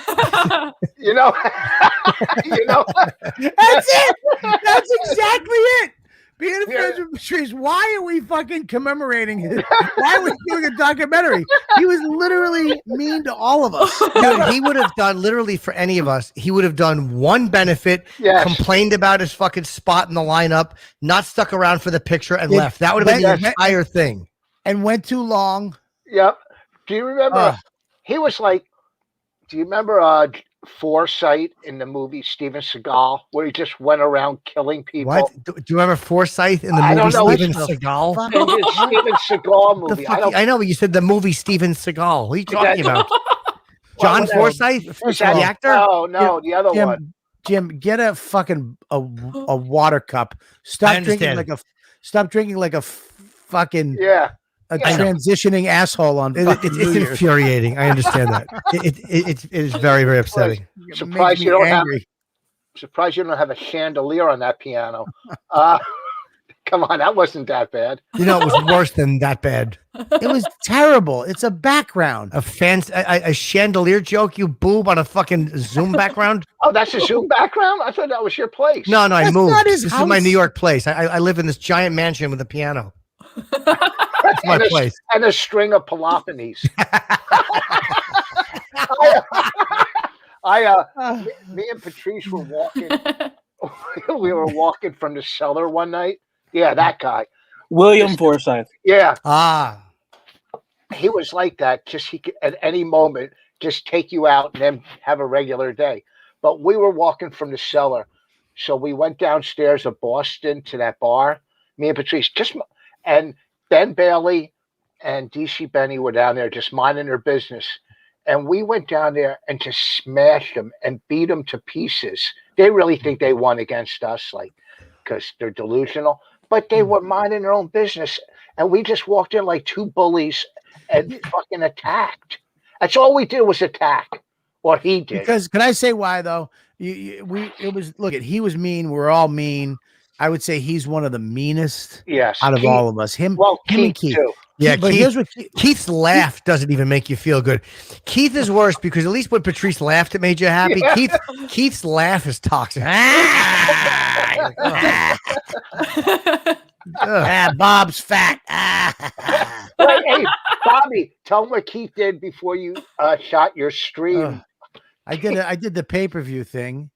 it. That's exactly it. Being friends with Patrice, why are we fucking commemorating him? Why are we doing a documentary? He was literally mean to all of us. Dude, he would have done literally for any of us. He would have done one benefit, complained about his fucking spot in the lineup, not stuck around for the picture and left. That would have been the entire thing. And went too long. Yep. Do you remember? He was like, do you remember Foresight in the movie Steven Seagal, where he just went around killing people? What? Do you remember Forsyth in the movie Steven Seagal? In the Steven Seagal movie. I know, but you said the movie Steven Seagal. What are you talking about? John Forsyth? The actor? No, the other one. Jim, get a fucking a water cup. Stop drinking like a fucking a transitioning asshole on. It's infuriating. I understand that. It is very, very upsetting. Surprised you don't have a chandelier on that piano. Come on, that wasn't that bad. It was worse than that bad. It was terrible. It's a background. A chandelier joke, you boob, on a fucking Zoom background. Oh, that's a Zoom background? I thought that was your place. No, I moved. This house. is my New York place. I live in this giant mansion with a piano. That's my place. And a string of Peloponnese. Me and Patrice were we were walking from the cellar one night. Yeah, that guy. William Forsythe. Yeah, Ah, he was like that. Just he could at any moment just take you out and then have a regular day. But we were walking from the cellar, so we went downstairs of Boston to that bar. Me and Patrice and Ben Bailey and DC Benny were down there just minding their business, and we went down there and just smashed them and beat them to pieces. They really think they won against us, like because they're delusional, but they were minding their own business, and we just walked in like two bullies and fucking attacked. That's all we did was attack, or he did. Because can I say why though? He was mean. We're all mean. I would say he's one of the meanest Yes, out of Keith- all of us. Him and Keith. too. yeah. But Keith, here's what Keith's laugh doesn't even make you feel good. Keith is worse because at least when Patrice laughed, it made you happy. Yeah. Keith's laugh is toxic. Bob's fat. Wait, hey, Bobby, tell him what Keith did before you shot your stream. I did the pay-per-view thing.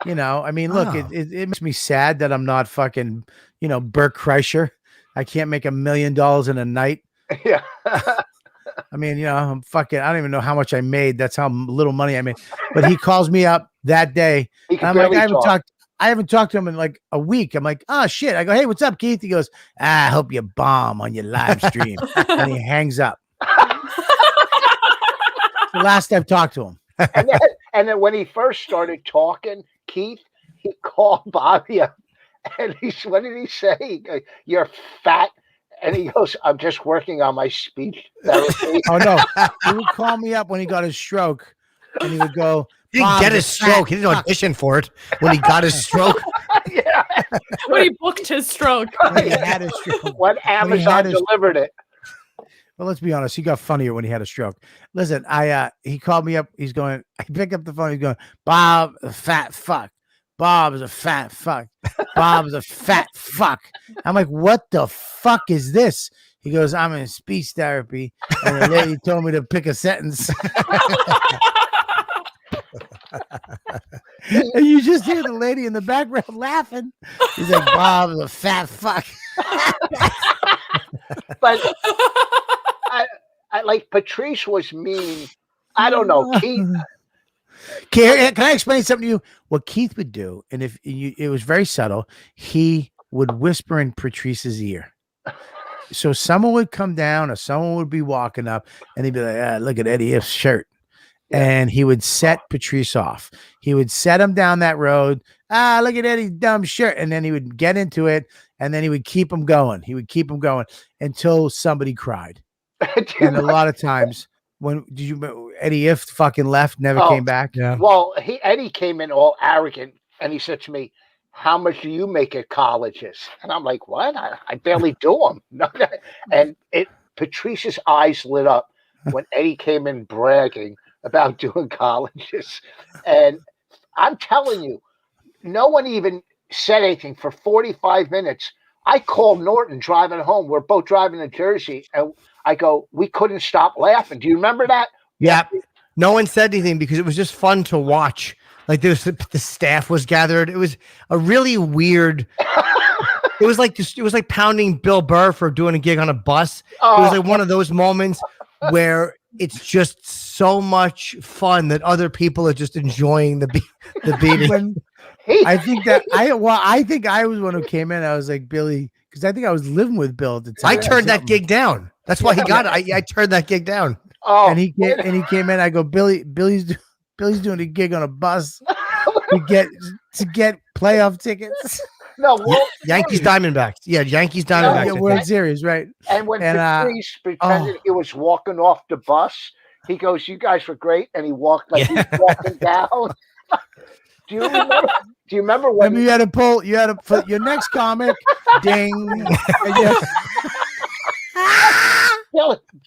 You know, I mean, look, Oh. it makes me sad that I'm not fucking, Bert Kreischer. I can't make $1 million in a night. Yeah. I mean, I'm fucking, I don't even know how much I made. That's how little money I made. But he calls me up that day. He can I'm like, barely talk. I haven't talked to him in like a week. I'm like, oh shit. I go, hey, what's up, Keith? He goes, I hope you bomb on your live stream. And he hangs up. The last I've talked to him. And then when he first started talking, Keith, he called Bobby up, and what did he say? He goes, "You're fat," and he goes, "I'm just working on my speech therapy." Oh no, he would call me up when he got his stroke, and he would go, He didn't "Bob, get the his stroke. He fat didn't fuck." audition for it when he got his stroke. Yeah. When he booked his stroke. When he had his stroke. When Amazon his- delivered it. Well, let's be honest. He got funnier when he had a stroke. Listen, he called me up. He's going. I pick up the phone. He's going, Bob, a fat fuck. Bob is a fat fuck. Bob is a fat fuck. I'm like, what the fuck is this? He goes, I'm in speech therapy, and the lady told me to pick a sentence. And you just hear the lady in the background laughing. He's like, Bob is a fat fuck. But I like Patrice was mean. I don't know. Keith, Can I explain something to you? What Keith would do, and it was very subtle, he would whisper in Patrice's ear. So someone would come down, or someone would be walking up, and he'd be like, look at Eddie If's shirt. Yeah. And he would set Patrice off. He would set him down that road. Look at Eddie's dumb shirt. And then he would get into it, and then he would keep him going. He would keep him going until somebody cried. And a lot of times, Eddie If fucking left, never came back. Yeah. well, Eddie came in all arrogant, and he said to me, "How much do you make at colleges?" And I'm like, "What? I barely do them." No, and Patrice's eyes lit up when Eddie came in bragging about doing colleges. And I'm telling you, no one even said anything for 45 minutes. I called Norton driving home. We're both driving to Jersey, and I go, we couldn't stop laughing. Do you remember that? Yeah. No one said anything because it was just fun to watch. Like the staff was gathered. It was a really weird. It was like pounding Bill Burr for doing a gig on a bus. It was like one of those moments where it's just so much fun that other people are just enjoying the beating. I think I was one who came in. I was like, Billy, because I think I was living with Bill at the time. I turned that gig down. That's why he got it. I turned that gig down. Oh, And he came in. I go, Billy's doing a gig on a bus to get playoff tickets. no, well, Yankees Diamondbacks. Yeah, Yankees Diamondbacks. Yeah, World Series, right? and when And, Patrice pretended he was walking off the bus, he goes, "You guys were great," and he walked like he's walking down. Do you remember when? I mean, you had to put your next comic, ding.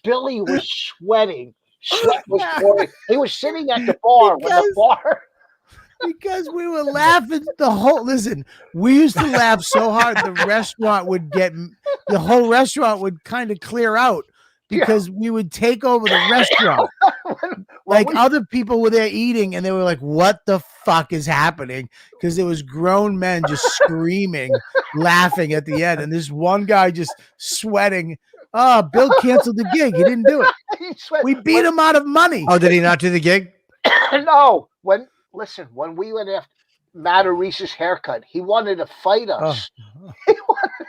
Billy was sweating. Sweat was pouring. He was sitting at the bar Because we were laughing listen, we used to laugh so hard the whole restaurant would kind of clear out because we would take over the restaurant. Like other people were there eating, and they were like, "What the fuck is happening?" Because there was grown men just screaming, laughing at the end, and this one guy just sweating. Oh, Bill canceled the gig. He didn't do it. We beat him out of money. Oh, did he not do the gig? No. When we went after Matt Reese's haircut, he wanted to fight us. Oh. He wanted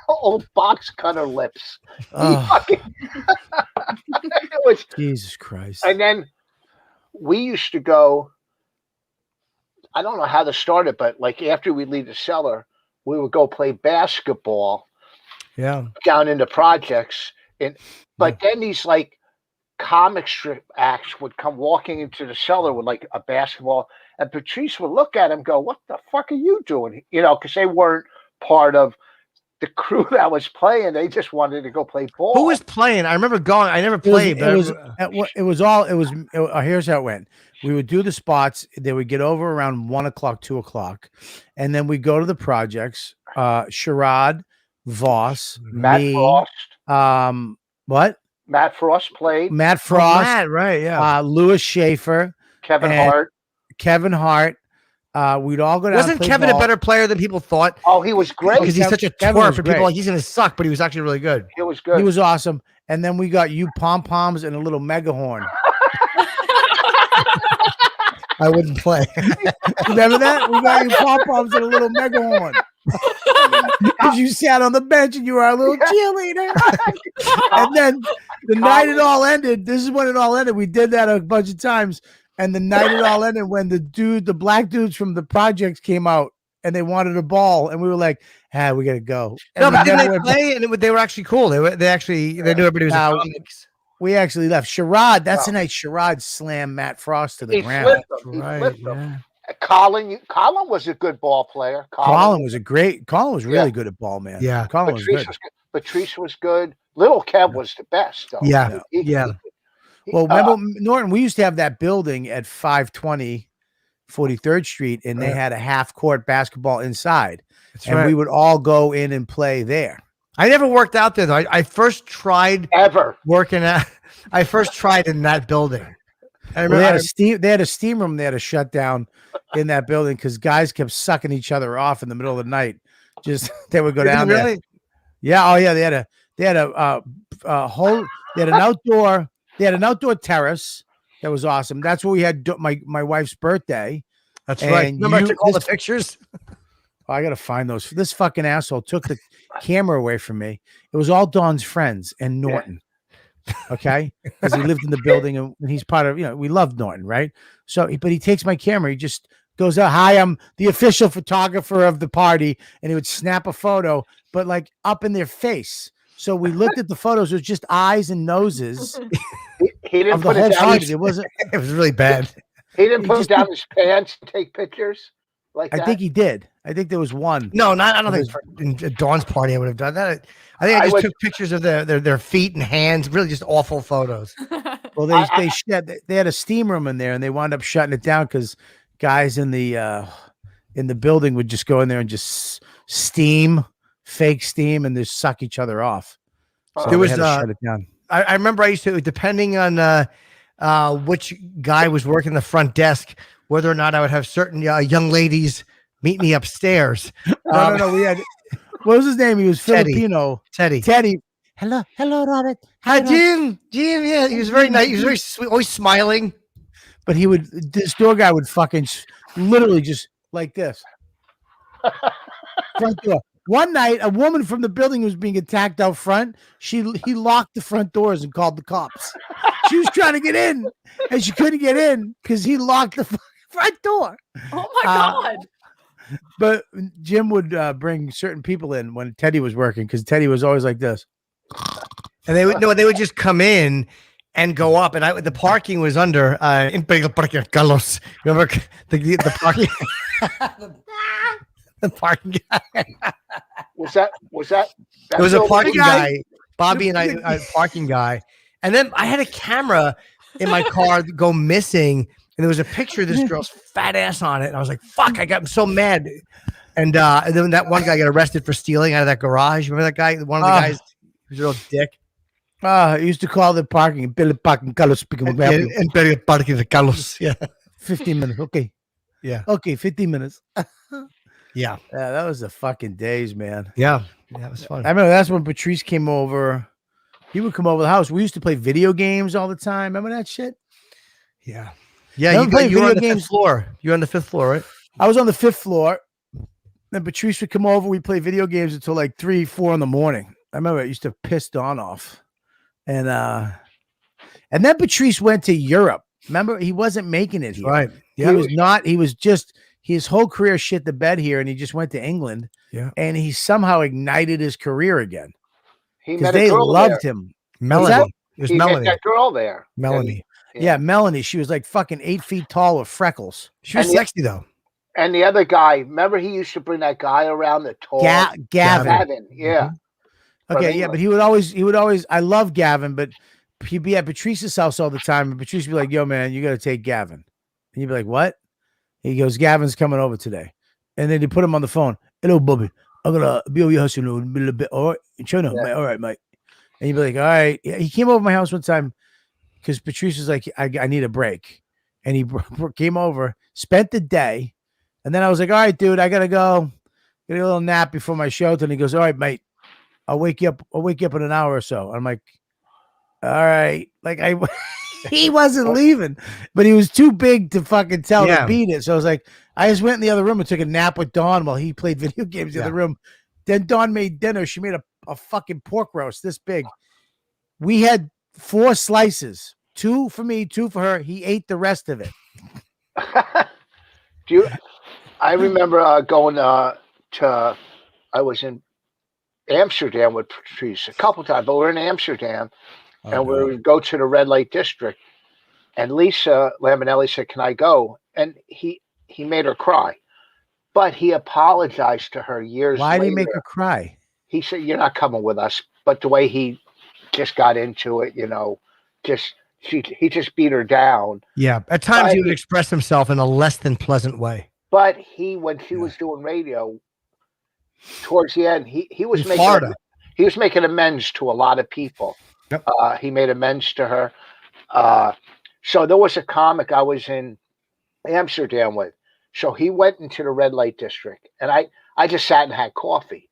old box cutter lips. Oh. It was, Jesus Christ. and then we used to go. I don't know how to start it, but like after we leave the cellar, we would go play basketball. Yeah. Down in the projects, but then these like comic strip acts would come walking into the cellar with like a basketball, and Patrice would look at him, and go, "What the fuck are you doing?" Because they weren't part of the crew that was playing. They just wanted to go play ball. Who was playing? I remember going. I never played. Here's how it went. We would do the spots. They would get over around 1 o'clock, 2 o'clock, and then we go to the projects. Sherrod, Vos, Matt me, Frost. What? Matt Frost played. Matt Frost, Matt, right? Yeah. Lewis Schaefer, Kevin and Hart. We'd all go down. Wasn't Kevin a better player than people thought? Oh, he was great. Because he's such a Kevin twerp, was and people great. are like he's gonna suck, but he was actually really good. He was good. He was awesome. And then we got you pom poms and a little mega horn. I wouldn't play. Remember that? We got you pom poms and a little mega horn. Because you sat on the bench and you were our little cheerleader. And then the night it all ended. This is when it all ended. We did that a bunch of times. And the night it all ended when the black dudes from the projects came out and they wanted a ball. And we were like, we got to go. And No, but we didn't never they went play? And they were actually cool. They knew everybody was a comics. We actually left. Sherrod, that's the night Sherrod slammed Matt Frost to the He ground. flipped him. He Right, flipped him. yeah. Colin was a good ball player. Colin was really good at ball, man. Yeah. Colin was good. Patrice was good. Little Kev was the best, though. Yeah. Yeah. Well, remember, Norton, we used to have that building at 520 43rd Street, and they had a half-court basketball inside. That's and right. we would all go in and play there. I never worked out there, though. I first tried working out. I first tried in that building. I remember they had a steam room there to shut down in that building because guys kept sucking each other off in the middle of the night. Just they would go down there. Really? Yeah. Oh yeah. They had an outdoor terrace that was awesome. That's where we had my wife's birthday. That's right. Remember I took all the pictures? Oh, I gotta find those. This fucking asshole took the camera away from me. It was all Dawn's friends and Norton. Okay, because he lived in the building and he's part of. We love Norton, right? So, but he takes my camera. He just goes out. Hi, I'm the official photographer of the party, and he would snap a photo, but like up in their face. So we looked at the photos. It was just eyes and noses. He didn't put it down. It wasn't. It was really bad. He didn't put it down his pants and take pictures like that. I think he did. I think there was one. No, I don't think in Dawn's party I would have done that. I think I just took pictures of their feet and hands. Really, just awful photos. Well, they had a steam room in there, and they wound up shutting it down because guys in the building would just go in there and just fake steam, and just suck each other off. So there was shut it down. I remember I used to, depending on which guy was working the front desk, whether or not I would have certain young ladies meet me upstairs. No. We had. What was his name? He was Teddy. Filipino. Teddy. Hello, Robert. Hi, Jim. Yeah, he was very nice. He was very sweet, always smiling. But this door guy would fucking literally just like this. Front door. One night, a woman from the building was being attacked out front. He locked the front doors and called the cops. She was trying to get in, and she couldn't get in because he locked the front door. Oh my God. But Jim would bring certain people in when Teddy was working because Teddy was always like this. And they would just come in and go up. And the parking was under Carlos. Remember the parking? The parking guy. Was that? It was a parking guy. Bobby and I, parking guy. And then I had a camera in my car go missing. And there was a picture of this girl's fat ass on it. And I was like, fuck, I got so mad. And then that one guy got arrested for stealing out of that garage. Remember that guy? One of the guys, he was a real dick. I used to call the parking. Billy parking Carlos speaking with me. Imperial Parking de Carlos. Yeah. 15 minutes. Okay. Yeah. Okay, 15 minutes. Yeah. Yeah, that was the fucking days, man. Yeah. Yeah. It was fun. I remember that's when Patrice came over. He would come over the house. We used to play video games all the time. Remember that shit? Yeah. Yeah. Never played You were on the video games. fifth floor. You're on the fifth floor, right? I was on the 5th floor. Then Patrice would come over. We'd play video games until like 3, 4 in the morning. I remember it used to piss Dawn off. And then Patrice went to Europe. Remember, he wasn't making it here. Right. Yeah. He was not. He was just his whole career shit the bed here, and he just went to England. Yeah. And he somehow ignited his career again. He Because met a they girl loved there. him. Melanie. It was He met Melanie. that girl there. Melanie. Yeah, Melanie. She was like fucking 8 feet tall with freckles. She was And the- sexy though. And the other guy, remember he used to bring that guy around the tall Gavin. Gavin, yeah. Okay, From yeah, but he would always. I love Gavin, but he'd be at Patrice's house all the time, and Patrice would be like, "Yo, man, you got to take Gavin," and you'd be like, "What?" He goes, "Gavin's coming over today," and then they put him on the phone. "Hello, Bobby. I'm gonna be over your house in a little bit. All right, Mate, all right, mate." And you'd be like, "All right." Yeah, he came over my house one time because Patrice was like, I need a break," and he came over, spent the day, and then I was like, "All right, dude, I gotta go get a little nap before my show." And he goes, "All right, mate. I'll wake you up in an hour or so." I'm like, all right. Like he wasn't leaving, but he was too big to fucking tell to beat it. So I was like, I just went in the other room and took a nap with Dawn while he played video games in the room. Then Dawn made dinner. She made a fucking pork roast this big. We had 4 slices, 2 for me, 2 for her. He ate the rest of it. I remember going to, I was in Amsterdam with Patrice a couple times, but we're in Amsterdam and we would go to the red light district. And Lisa Lambanelli said, "Can I go?" And he made her cry, but he apologized to her years later. Why did he make her cry? He said, "You're not coming with us." But the way he just got into it, he just beat her down. Yeah. At times he would express himself in a less than pleasant way. But when she was doing radio, towards the end, he was making amends to a lot of people. Yep. He made amends to her. So there was a comic I was in Amsterdam with. So he went into the red light district, and I just sat and had coffee.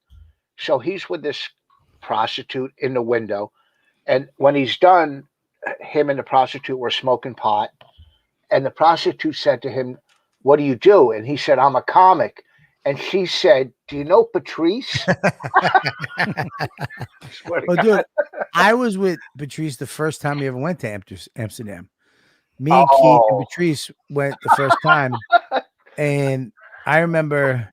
So he's with this prostitute in the window, and when he's done, him and the prostitute were smoking pot, and the prostitute said to him, "What do you do?" And he said, "I'm a comic." And she said, "Do you know Patrice?" Well, dude, I was with Patrice the first time he ever went to Amsterdam. Me and Keith and Patrice went the first time. And I remember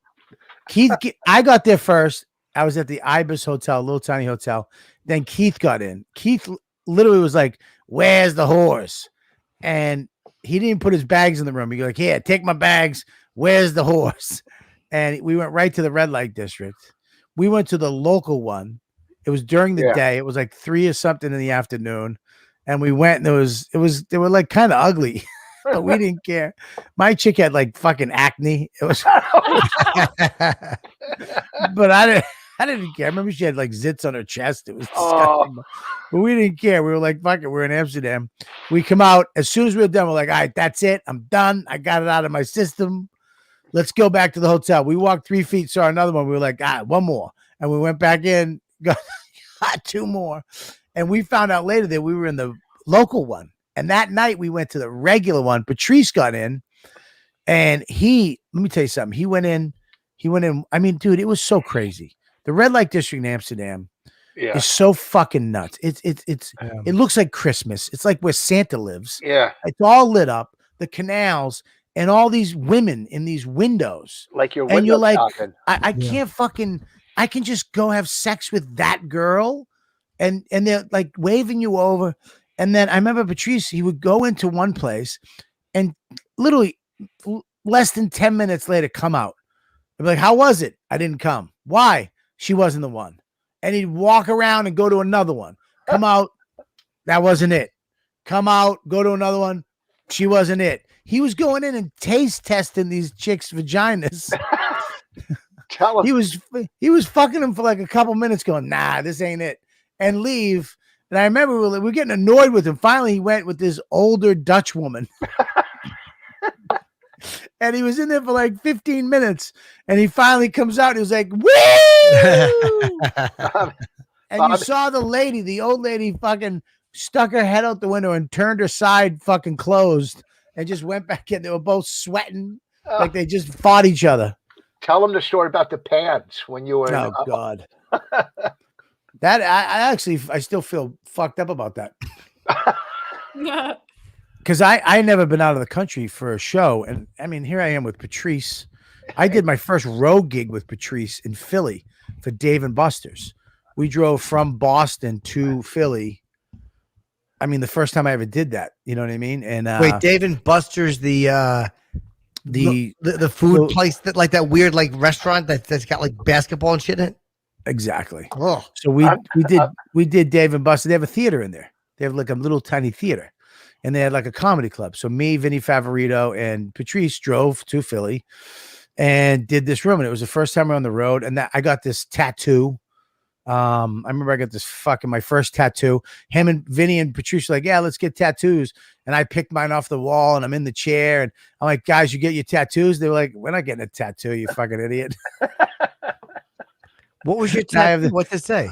I got there first. I was at the Ibis Hotel, little tiny hotel. Then Keith got in. Keith literally was like, "Where's the horse?" And he didn't put his bags in the room. He go like, "Here, take my bags. Where's the horse?" And we went right to the red light district. We went to the local one. It was during the day. It was like 3 or something in the afternoon. And we went and they were like kind of ugly, but we didn't care. My chick had like fucking acne. It was, but I didn't care. I remember she had like zits on her chest. It was disgusting. But we didn't care. We were like, fuck it. We're in Amsterdam. We come out as soon as we were done. We're like, all right, that's it. I'm done. I got it out of my system. Let's go back to the hotel. We walked 3 feet, saw another one. We were like, one more. And we went back in, got 2 more. And we found out later that we were in the local one. And that night we went to the regular one. Patrice got in and let me tell you something. He went in. I mean, dude, it was so crazy. The red light district in Amsterdam is so fucking nuts. It looks like Christmas. It's like where Santa lives. Yeah. It's all lit up. The canals. And all these women in these windows. Like you're like, shopping. I can't I can just go have sex with that girl. And they're like waving you over. And then I remember Patrice, he would go into one place and literally less than 10 minutes later come out. I'd be like, "How was it?" "I didn't come." "Why?" "She wasn't the one." And he'd walk around and go to another one. Come out. That wasn't it. Come out, go to another one. She wasn't it. He was going in and taste testing these chicks' vaginas. He was fucking them for like a couple minutes going, "Nah, this ain't it," and leave. And I remember we were getting annoyed with him. Finally, he went with this older Dutch woman. And he was in there for like 15 minutes. And he finally comes out and he was like, woo! And you saw the old lady fucking stuck her head out the window and turned her side fucking closed and just went back in. They were both sweating like they just fought each other. Tell them the story about the pads when you were. Oh, God. That I still feel fucked up about that. Because I never been out of the country for a show. And I mean, here I am with Patrice. I did my first road gig with Patrice in Philly for Dave and Buster's. We drove from Boston to Philly. I mean, the first time I ever did that, you know what I mean? And wait, Dave and Buster's, the food place that like that weird like restaurant that's got like basketball and shit in it. Exactly. Oh, so we did Dave and Buster. They have a theater in there. They have like a little tiny theater, and they had like a comedy club. So me, Vinny Favorito, and Patrice drove to Philly and did this room. And it was the first time we're on the road. And I got this tattoo. I remember I got this my first tattoo. Him and Vinny and Patrice were like, yeah, let's get tattoos. And I picked mine off the wall and I'm in the chair and I'm like, guys, you get your tattoos? They were like, we're not getting a tattoo, you fucking idiot. What was your tattoo? What did it say?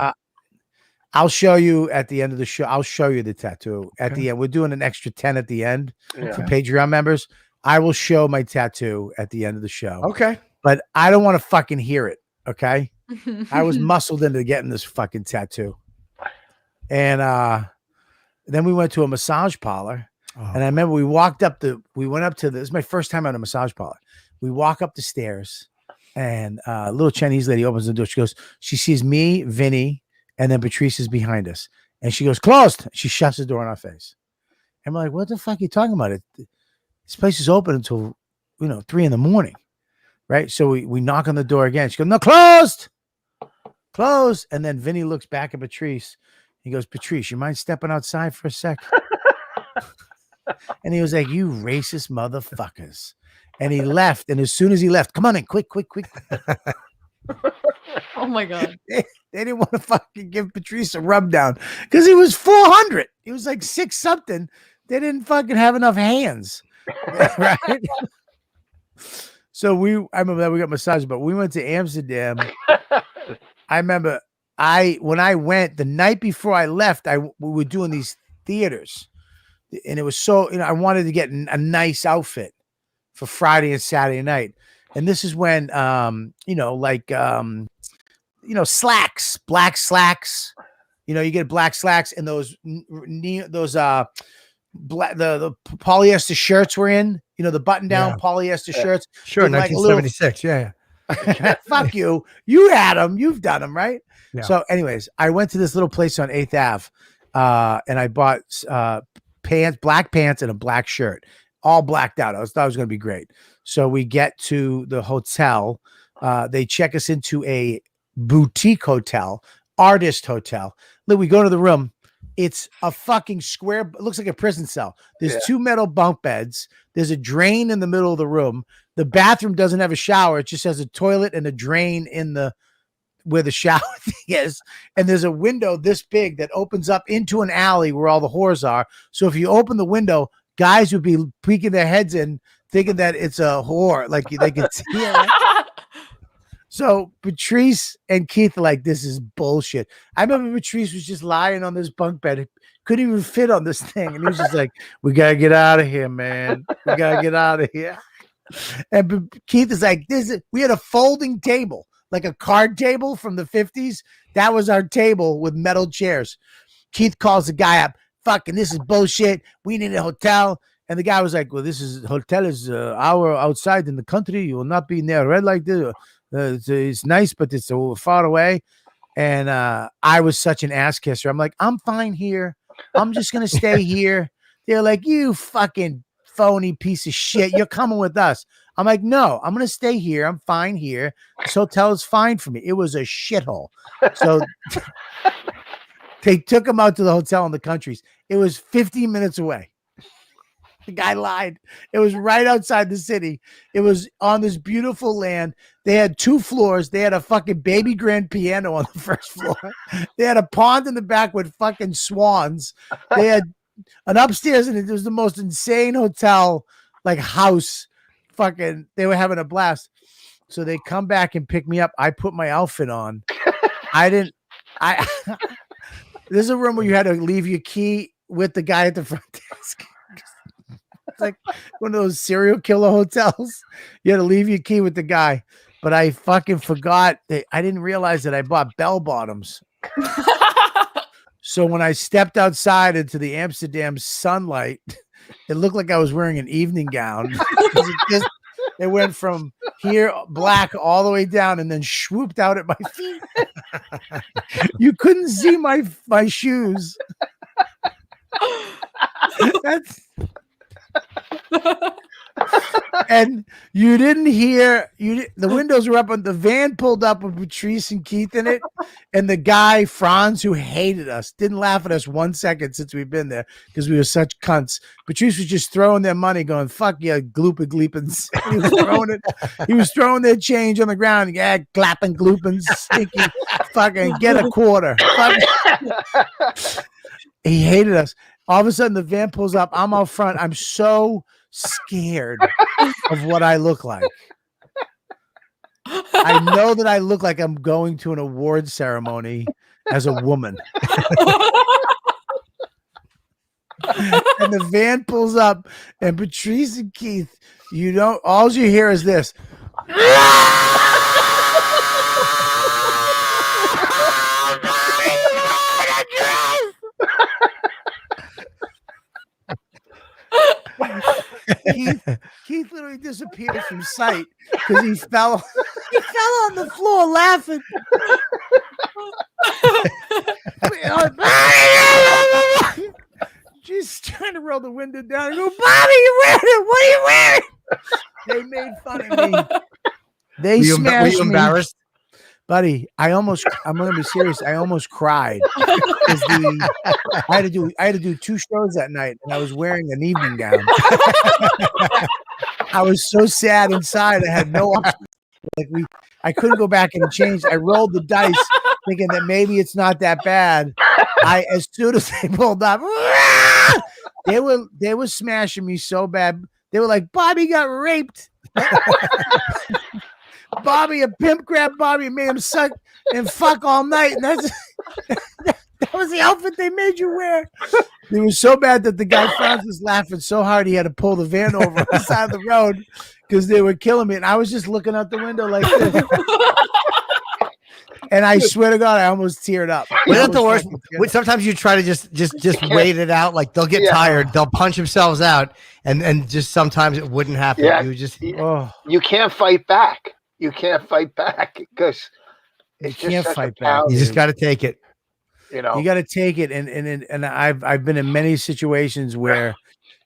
I'll show you at the end of the show. I'll show you the tattoo at the end. We're doing an extra 10 at the end for Patreon members. I will show my tattoo at the end of the show. Okay. But I don't want to fucking hear it. Okay. I was muscled into getting this fucking tattoo. And then we went to a massage parlor. Oh. And I remember we went up to this is my first time at a massage parlor. We walk up the stairs and a little Chinese lady opens the door. She sees me, Vinny, and then Patrice is behind us. And she goes, closed. She shuts the door in our face. And we're like, what the fuck are you talking about? This place is open until, 3 a.m. Right. So we knock on the door again. She goes, no, closed. Close. And then Vinny looks back at Patrice. He goes, Patrice, you mind stepping outside for a sec? And he was like, you racist motherfuckers. And he left. And as soon as he left, come on in, quick. Oh my God. They didn't want to fucking give Patrice a rub down because he was 400. He was like 6 something. They didn't fucking have enough hands. Right. So I remember that we got massages, but we went to Amsterdam. I remember when I went the night before I left, we were doing these theaters, and it was so I wanted to get a nice outfit for Friday and Saturday night, and this is when slacks, black slacks, you get black slacks and those the polyester shirts were in, the button down polyester shirts. Sure, 1976. Yeah. Fuck you. You had them. You've done them, right? Yeah. So, anyways, I went to this little place on 8th Ave, and I bought black pants and a black shirt, all blacked out. I thought it was going to be great. So we get to the hotel. They check us into a boutique hotel, artist hotel. Look, we go to the room. It's a fucking square. It looks like a prison cell. There's 2 metal bunk beds. There's a drain in the middle of the room. The bathroom doesn't have a shower. It just has a toilet and a drain where the shower thing is. And there's a window this big that opens up into an alley where all the whores are. So if you open the window, guys would be peeking their heads in, thinking that it's a whore. Like they could see it. So Patrice and Keith are like, this is bullshit. I remember Patrice was just lying on this bunk bed. Couldn't even fit on this thing. And he was just like, we got to get out of here, man. We got to get out of here. And Keith is like, we had a folding table, like a card table from the 50s. That was our table with metal chairs. Keith calls the guy up. Fucking, this is bullshit. We need a hotel. And the guy was like, well, hotel is an hour outside in the country. You will not be near a red light. It's nice, but it's so far away. And I was such an ass kisser. I'm like, I'm fine here. I'm just going to stay here. They're like, you fucking phony piece of shit. You're coming with us. I'm like, no, I'm going to stay here. I'm fine here. This hotel is fine for me. It was a shithole. So they took him out to the hotel in the countries. It was 15 minutes away. The guy lied. It was right outside the city. It was on this beautiful land. They had 2 floors. They had a fucking baby grand piano on the first floor. They had a pond in the back with fucking swans. They had an upstairs, and it was the most insane hotel, like house. Fucking, they were having a blast. So they come back and pick me up. I put my outfit on. This is a room where you had to leave your key with the guy at the front desk. It's like one of those serial killer hotels. You had to leave your key with the guy. But I fucking forgot that I didn't realize that I bought bell bottoms. So when I stepped outside into the Amsterdam sunlight, it looked like I was wearing an evening gown. It went from here black all the way down and then swooped out at my feet. You couldn't see my shoes. That's and you didn't hear the windows were up and the van pulled up with Patrice and Keith in it, and the guy Franz, who hated us, didn't laugh at us 1 second since we've been there because we were such cunts. Patrice was just throwing their money, going "fuck yeah, gloopa gleepins." He was throwing their change on the ground. Yeah, clapping gloopins, stinky, fucking get a quarter. He hated us. All of a sudden, the van pulls up. I'm out front. I'm so scared of what I look like. I know that I look like I'm going to an award ceremony as a woman. And the van pulls up, and Patrice and Keith, all you hear is this. Keith literally disappeared from sight because he fell on the floor laughing. Just trying to roll the window down and go, "Bobby, you wearing it? What are you wearing?" They made fun of me. They smashed me. Were you embarrassed? Buddy, I'm gonna be serious. I almost cried. I had to do 2 shows that night, and I was wearing an evening gown. I was so sad inside. I had no option. I couldn't go back and change. I rolled the dice, thinking that maybe it's not that bad. As soon as they pulled up, they were smashing me so bad. They were like, "Bobby got raped." Bobby, a pimp grabbed Bobby and made him suck and fuck all night. And that was the outfit they made you wear. It was so bad that the guy Franz was laughing so hard he had to pull the van over on the side of the road because they were killing me. And I was just looking out the window like this. And I swear to God, I almost teared up. Wasn't that the worst? Sometimes you try to just wait it out. Like they'll get tired, they'll punch themselves out, and just sometimes it wouldn't happen. Yeah. You can't fight back. You can't fight back because you can't fight back. You just got to take it. You got to take it. And I've been in many situations where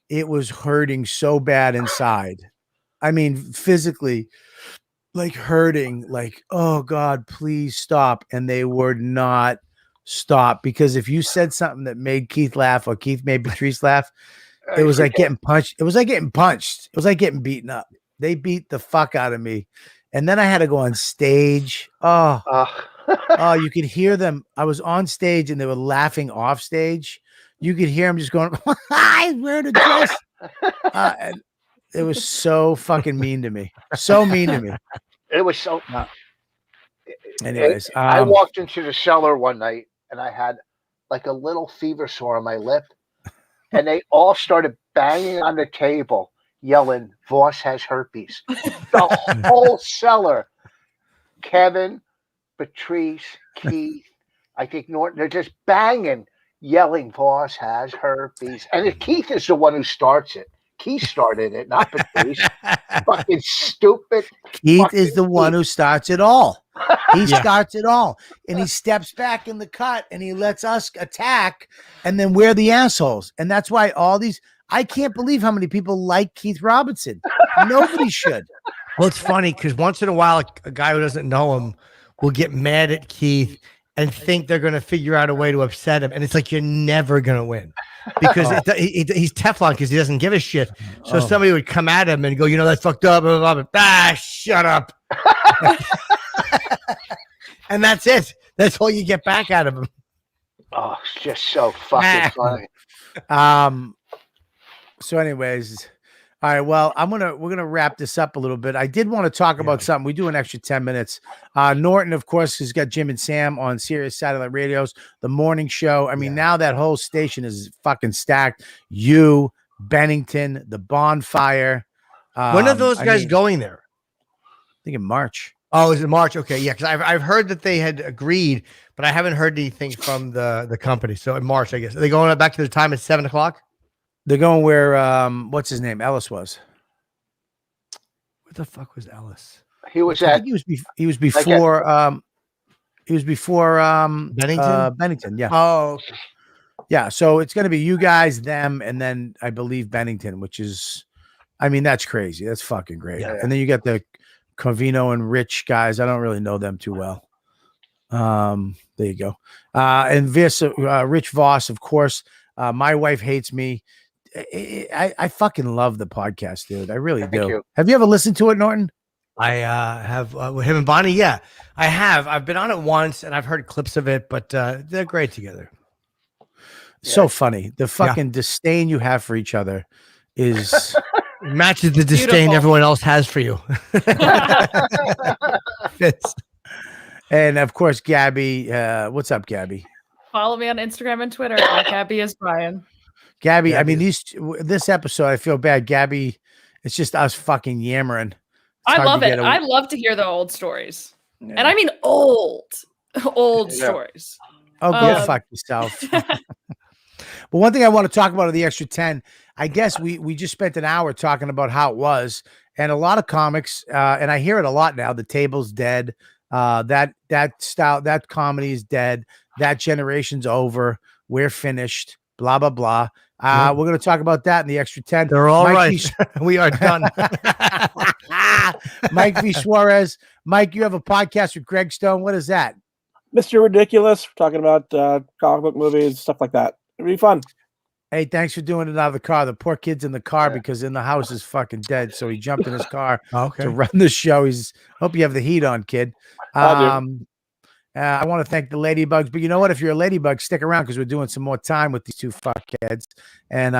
it was hurting so bad inside. I mean, physically, like hurting, like, "Oh God, please stop." And they would not stop, because if you said something that made Keith laugh or Keith made Patrice laugh, it was like getting punched. It was like getting punched. It was like getting beaten up. They beat the fuck out of me. And then I had to go on stage. Oh, you could hear them. I was on stage and they were laughing off stage. You could hear them just going, "I wear a dress." And it was so fucking mean to me. So mean to me. It was so. Anyways, I walked into the cellar one night and I had like a little fever sore on my lip, and they all started banging on the table, yelling, "Vos has herpes." The whole cellar. Kevin, Patrice, Keith, I think Norton, they're just banging, yelling, "Vos has herpes." And Keith is the one who starts it. Keith started it, not Patrice. Fucking stupid. Keith is the one who starts it all. He starts it all. And he steps back in the cut and he lets us attack, and then we're the assholes. And that's why I can't believe how many people like Keith Robinson. Nobody should. Well, it's funny because once in a while, a guy who doesn't know him will get mad at Keith and think they're going to figure out a way to upset him. And it's like, you're never going to win because he's Teflon because he doesn't give a shit. So somebody would come at him and go, that's fucked up. Blah, blah, blah. Shut up. And that's it. That's all you get back out of him. Oh, it's just so fucking funny. So anyways, all right, well, we're gonna wrap this up a little bit. I did want to talk about something. We do an extra 10 minutes. Norton, of course, has got Jim and Sam on Sirius Satellite Radios, the morning show. I mean, now that whole station is fucking stacked. You, Bennington, the Bonfire. When are those guys going there? I think in March. Oh, is it March? Okay, yeah, because I've heard that they had agreed, but I haven't heard anything from the company. So in March, I guess. Are they going back to the time at 7:00? They're going where what's his name? Ellis was. Where the fuck was Ellis? He was I at. think he was before Bennington. Bennington, yeah. Oh, okay. Yeah, so it's going to be you guys, them, and then I believe Bennington, which is, I mean, that's crazy. That's fucking great. Yeah. And then you got the Covino and Rich guys. I don't really know them too well. There you go. And Rich Voss, of course. My wife hates me. I fucking love the podcast, dude. I really do. you. Have you ever listened to it, Norton? I have with him and Bonnie. Yeah, I have. I've been on it once and I've heard clips of it, but they're great together. So funny. The fucking disdain you have for each other is matches the disdain Beautiful. everyone else has for you. Fits. And of course, Gabby. What's up, Gabby? Follow me on Instagram and Twitter. Gabby is Brian. Gabby, I Gabby. mean, this episode, I feel bad. Gabby, it's just us fucking yammering. It's I hard love to it. get I love to hear the old stories. Yeah. And I mean old stories. Oh, go fuck yourself. But one thing I want to talk about are the extra 10. I guess we just spent an hour talking about how it was, and a lot of comics, and I hear it a lot now. The table's dead. That style, that comedy is dead. That generation's over. We're finished. Blah blah blah. We're gonna talk about that in the extra 10. They're all Mike right. We are done. Mike V. Suarez. Mike, you have a podcast with Greg Stone. What is that? Mr. Ridiculous, talking about comic book movies, stuff like that. It'd be fun. Hey, thanks for doing it out of the car. The poor kid's in the car because in the house is fucking dead. So he jumped in his car to run the show. Hope you have the heat on, kid. I want to thank the Ladybugs, but you know what? If you're a Ladybug, stick around because we're doing some more time with these two fuckheads. And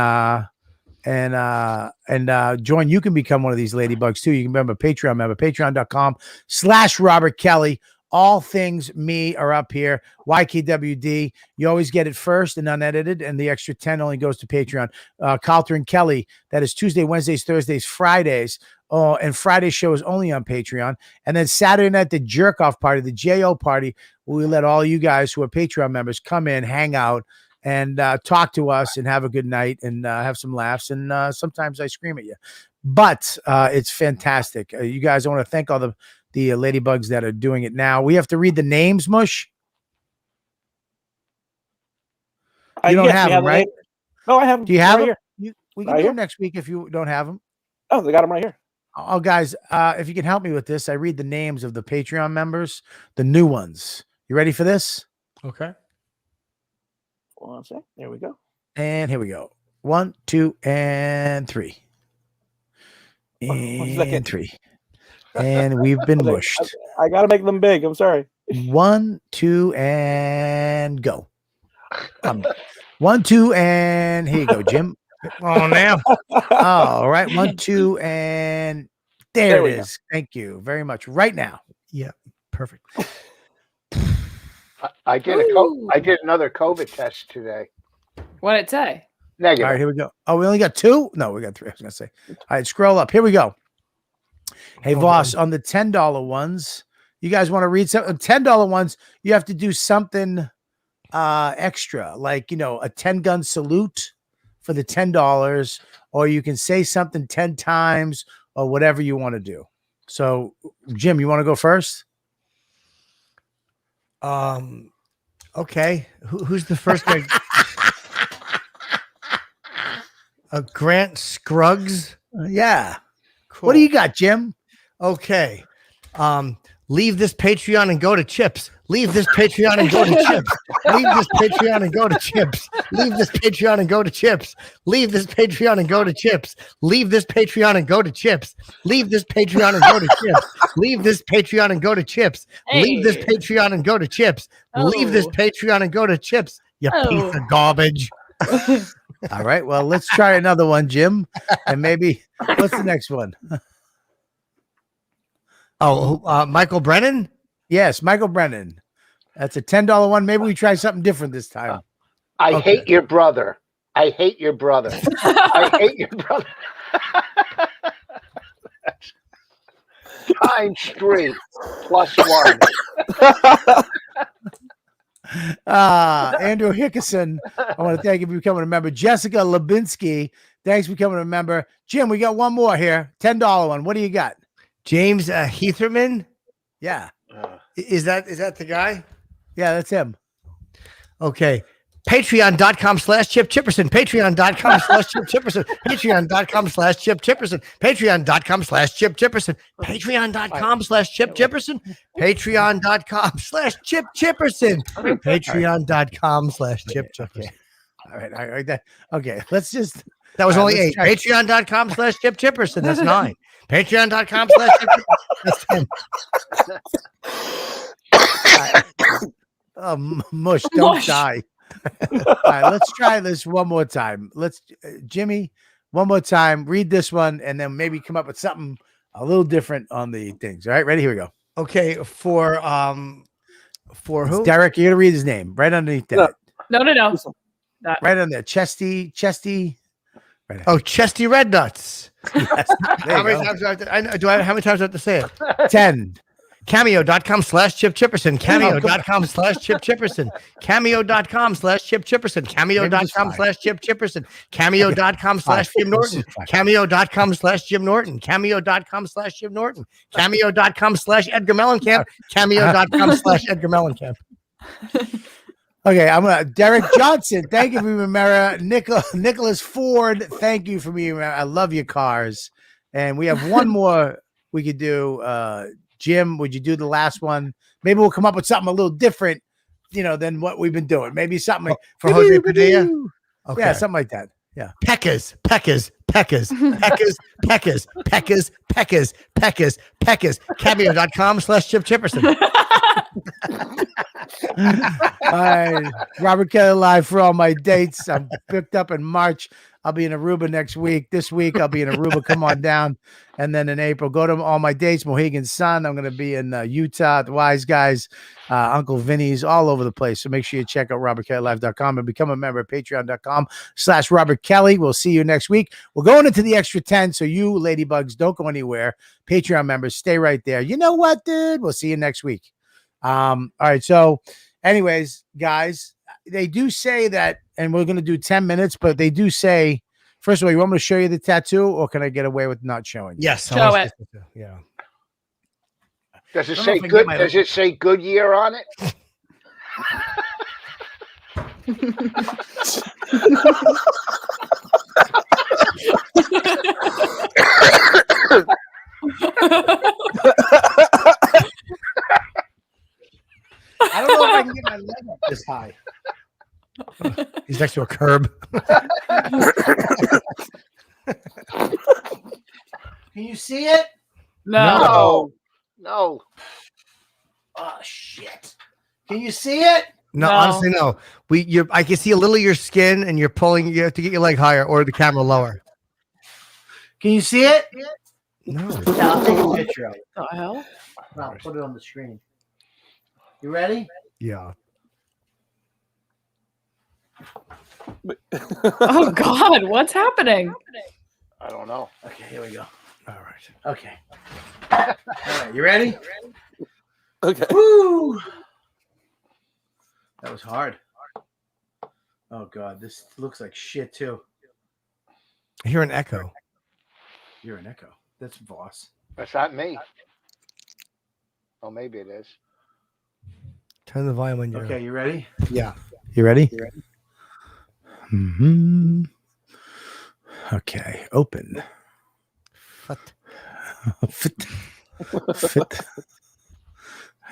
join. You can become one of these Ladybugs too. You can become a Patreon member. Patreon.com/Robert Kelly. All things me are up here. YKWD. You always get it first and unedited, and the extra 10 only goes to Patreon. Coulter and Kelly. That is Tuesday, Wednesdays, Thursdays, Fridays. And Friday's show is only on Patreon. And then Saturday night, the jerk off party, the JO party, where we let all you guys who are Patreon members come in, hang out, and talk to us and have a good night and have some laughs. And sometimes I scream at you, but it's fantastic. You guys, I want to thank all the Ladybugs that are doing it now. We have to read the names, Mush. You don't have them, right? No, I have them. Do you have them? Here. We can Right do here. them next week if you don't have them. Oh, they got them right here. Oh, guys, if you can help me with this, I read the names of the Patreon members, the new ones. You ready for this? Okay. One sec. There we go. And here we go. 1, 2, and 3. One second. And 3. And we've been mushed. I got to make them big. I'm sorry. 1, 2, and go. 1, 2, and here you go, Jim. Oh, now. All right. 1, 2, and there we it is. Thank you very much. Right now. Yeah. Perfect. I did I did another COVID test today. What'd it say? Negative. All right, here we go. Oh, we only got 2? No, we got 3. I was going to say. All right, scroll up. Here we go. Hey, Voss, on the $10 ones, you guys want to read something? $10 ones, you have to do something extra, like, a 10-gun salute for the $10, or you can say something 10 times or whatever you want to do. So, Jim, you want to go first? Okay. Who's the first guy? Grant Scruggs. Yeah. Cool. What do you got, Jim? Okay. Leave this Patreon and go to chips. Leave this Patreon and go to chips. Leave this Patreon and go to chips. Leave this Patreon and go to chips. Leave this Patreon and go to chips. Leave this Patreon and go to chips. Leave this Patreon and go to chips. Leave this Patreon and go to chips. Leave this Patreon and go to chips. Leave this Patreon and go to chips. You piece of garbage. All right. Well, let's try another one, Jim. And maybe what's the next one? Michael Brennan? Yes, Michael Brennan. That's a $10 one. Maybe we try something different this time. I hate your brother. I hate your brother. I hate your brother. Times 3 plus 1. Andrew Hickerson, I want to thank you for becoming a member. Jessica Lubinsky, thanks for becoming a member. Jim, we got one more here. $10 one. What do you got? James Heatherman? Yeah. Is that the guy? Yeah, that's him. Okay. Patreon.com/Chip Chipperson. Patreon.com/Chip Chipperson. Patreon.com/Chip Chipperson. Patreon.com/Chip Chipperson. Patreon.com/Chip Chipperson. Patreon.com/Chip Chipperson. Patreon.com/Chip Chipperson. All right. Okay. Let's just. That was only 8. Patreon.com/Chip Chipperson. That's 9. Patreon.com/Chip Chipperson. That's 10. Mush, don't die. All right, let's try this one more time. Let's, Jimmy, one more time. Read this one, and then maybe come up with something a little different on the things. All right, ready? Here we go. Okay, for who? Derek, you're gonna read his name right underneath that. No. Right on there, Chesty. Right. Oh, Chesty Red Nuts. Yes, How many times do I have to, how many times do I have to say it? 10. Cameo.com/Chip Chipperson. Cameo.com/Chip Chipperson. Cameo.com/Chip Chipperson. Cameo.com/Chip Chipperson. Cameo.com/Jim Norton. Cameo.com/Jim Norton. Cameo.com/Jim Norton. Cameo.com/Edgar Mellencamp. Cameo.com/Edgar Mellencamp. Okay, I'm gonna Derek Johnson. Thank you for being a member. Nicholas Ford. Thank you for being a member. I love your cars. And we have one more we could do. Jim, would you do the last one? Maybe we'll come up with something a little different, than what we've been doing. Maybe something like for Jose Padilla. Okay. Yeah, something like that. Yeah. Peckers. Cameo.com/Chip Chipperson. All right. Robert Kelly Live for all my dates. I'm picked up in March. I'll be in Aruba next week. This week, I'll be in Aruba. Come on down. And then in April, go to all my dates. Mohegan Sun. I'm going to be in Utah, the Wise Guys, Uncle Vinny's, all over the place. So make sure you check out robertkellylive.com and become a member at patreon.com/Robert Kelly. We'll see you next week. We're going into the extra 10. So you ladybugs, don't go anywhere. Patreon members, stay right there. You know what, dude? We'll see you next week. All right. So anyways, guys, they do say that, and we're going to do 10 minutes, but they do say, first of all, you want me to show you the tattoo, or can I get away with not showing you? Yes. Show it. Yeah. Does it say good? Does it say Goodyear on it? I don't know if I can get my leg up this high. He's next to a curb. Can you see it? No. Oh, shit. Can you see it? No, No. honestly, no. I can see a little of your skin, and you're pulling. You have to get your leg higher or the camera lower. Can you see it? No. Yeah, I'll take a picture of it. The hell? I'll put it on the screen. You ready? Yeah. Oh God, what's happening? I don't know. Okay, here we go. All right. Okay. All right, you ready? Okay. Woo! That was hard. Oh God, this looks like shit too. I hear an echo. You're an echo. That's Voss. That's not me. Oh, maybe it is. Turn the volume on your. Okay, you ready? Yeah. You ready? Mm-hmm. Okay, open. What? Fit. Fit.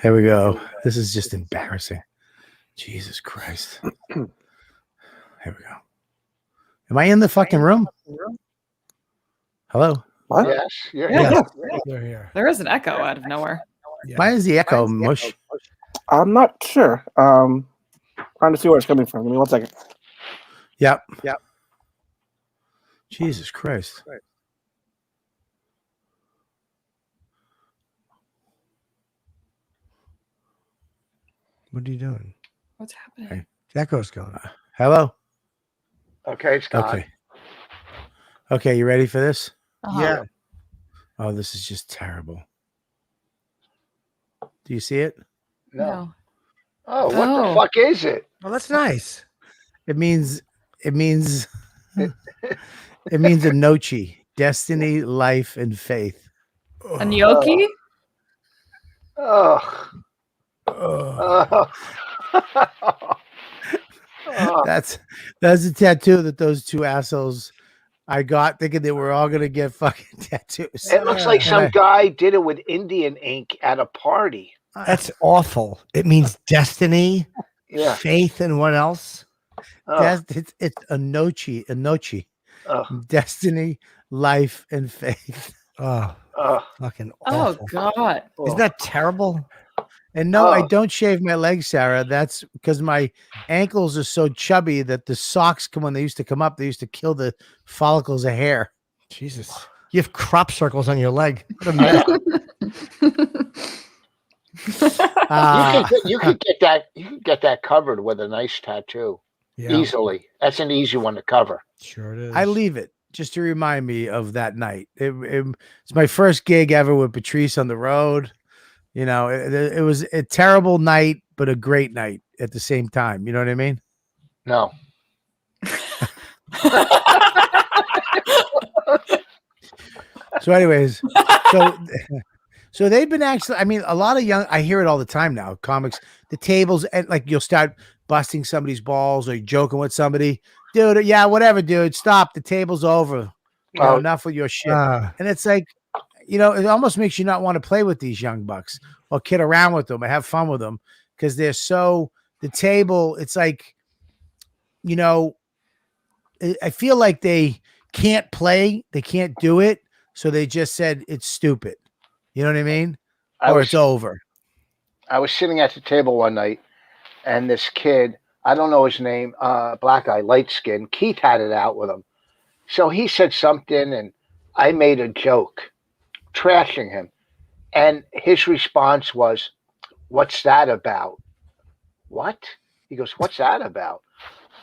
Here we go. This is just embarrassing. Jesus Christ. Here we go. Am I in the fucking room? Hello? What? Yes, you're Yeah. here. They're here. There is an echo out of nowhere. Yeah. Why is the echo mush? I'm not sure. Trying to see where it's coming from. Give me 1 second. Yep. Jesus Christ. What are you doing? What's happening? Hey. Echo's going. Hello? Okay, it's gone. Okay. Okay, you ready for this? Uh-huh. Yeah. Oh, this is just terrible. Do you see it? No. Oh, what Oh. the fuck is it? Well, that's nice. It means it means Anochi. Destiny, life, and faith. A gnocchi? Oh. Ugh. That's a tattoo that those two assholes I got thinking they were all gonna get fucking tattoos. It looks like And some I- guy did it with Indian ink at a party. That's awful. It means destiny, Yeah. faith, and what else? Oh, it's Anochi. oh, Destiny, life, and faith. Oh, oh, fucking Oh awful. God. Isn't that terrible? And no, I Oh. don't shave my legs, Sarah. That's because my ankles are so chubby that the socks when they used to come up, they used to kill the follicles of hair. Jesus. You have crop circles on your leg. What a mess. you could get that. You could get that covered with a nice tattoo Yeah, easily. That's an easy one to cover. sure it is. I leave it just to remind me of that night. It's my first gig ever with Patrice on the road. You know, it was a terrible night, but a great night at the same time. You know what I mean? No. So, anyways, so they've been actually. I mean, a lot of young. I hear it all the time now. Comics, the tables, and like you'll start busting somebody's balls or joking with somebody, dude. Yeah, whatever, dude. Stop. The table's over. You know, Oh. enough with your shit. Ah, And it's like, you know, it almost makes you not want to play with these young bucks or kid around with them or have fun with them because they're so the table. It's like, you know, I feel like they can't play, they can't do it, so they just said it's stupid. You know what I mean? Or it's over. I was sitting at the table one night, and this kid, I don't know his name, black guy, light skin. Keith had it out with him, so he said something, and I made a joke, trashing him, and his response was, "What's that about?" What? He goes, "What's that about?"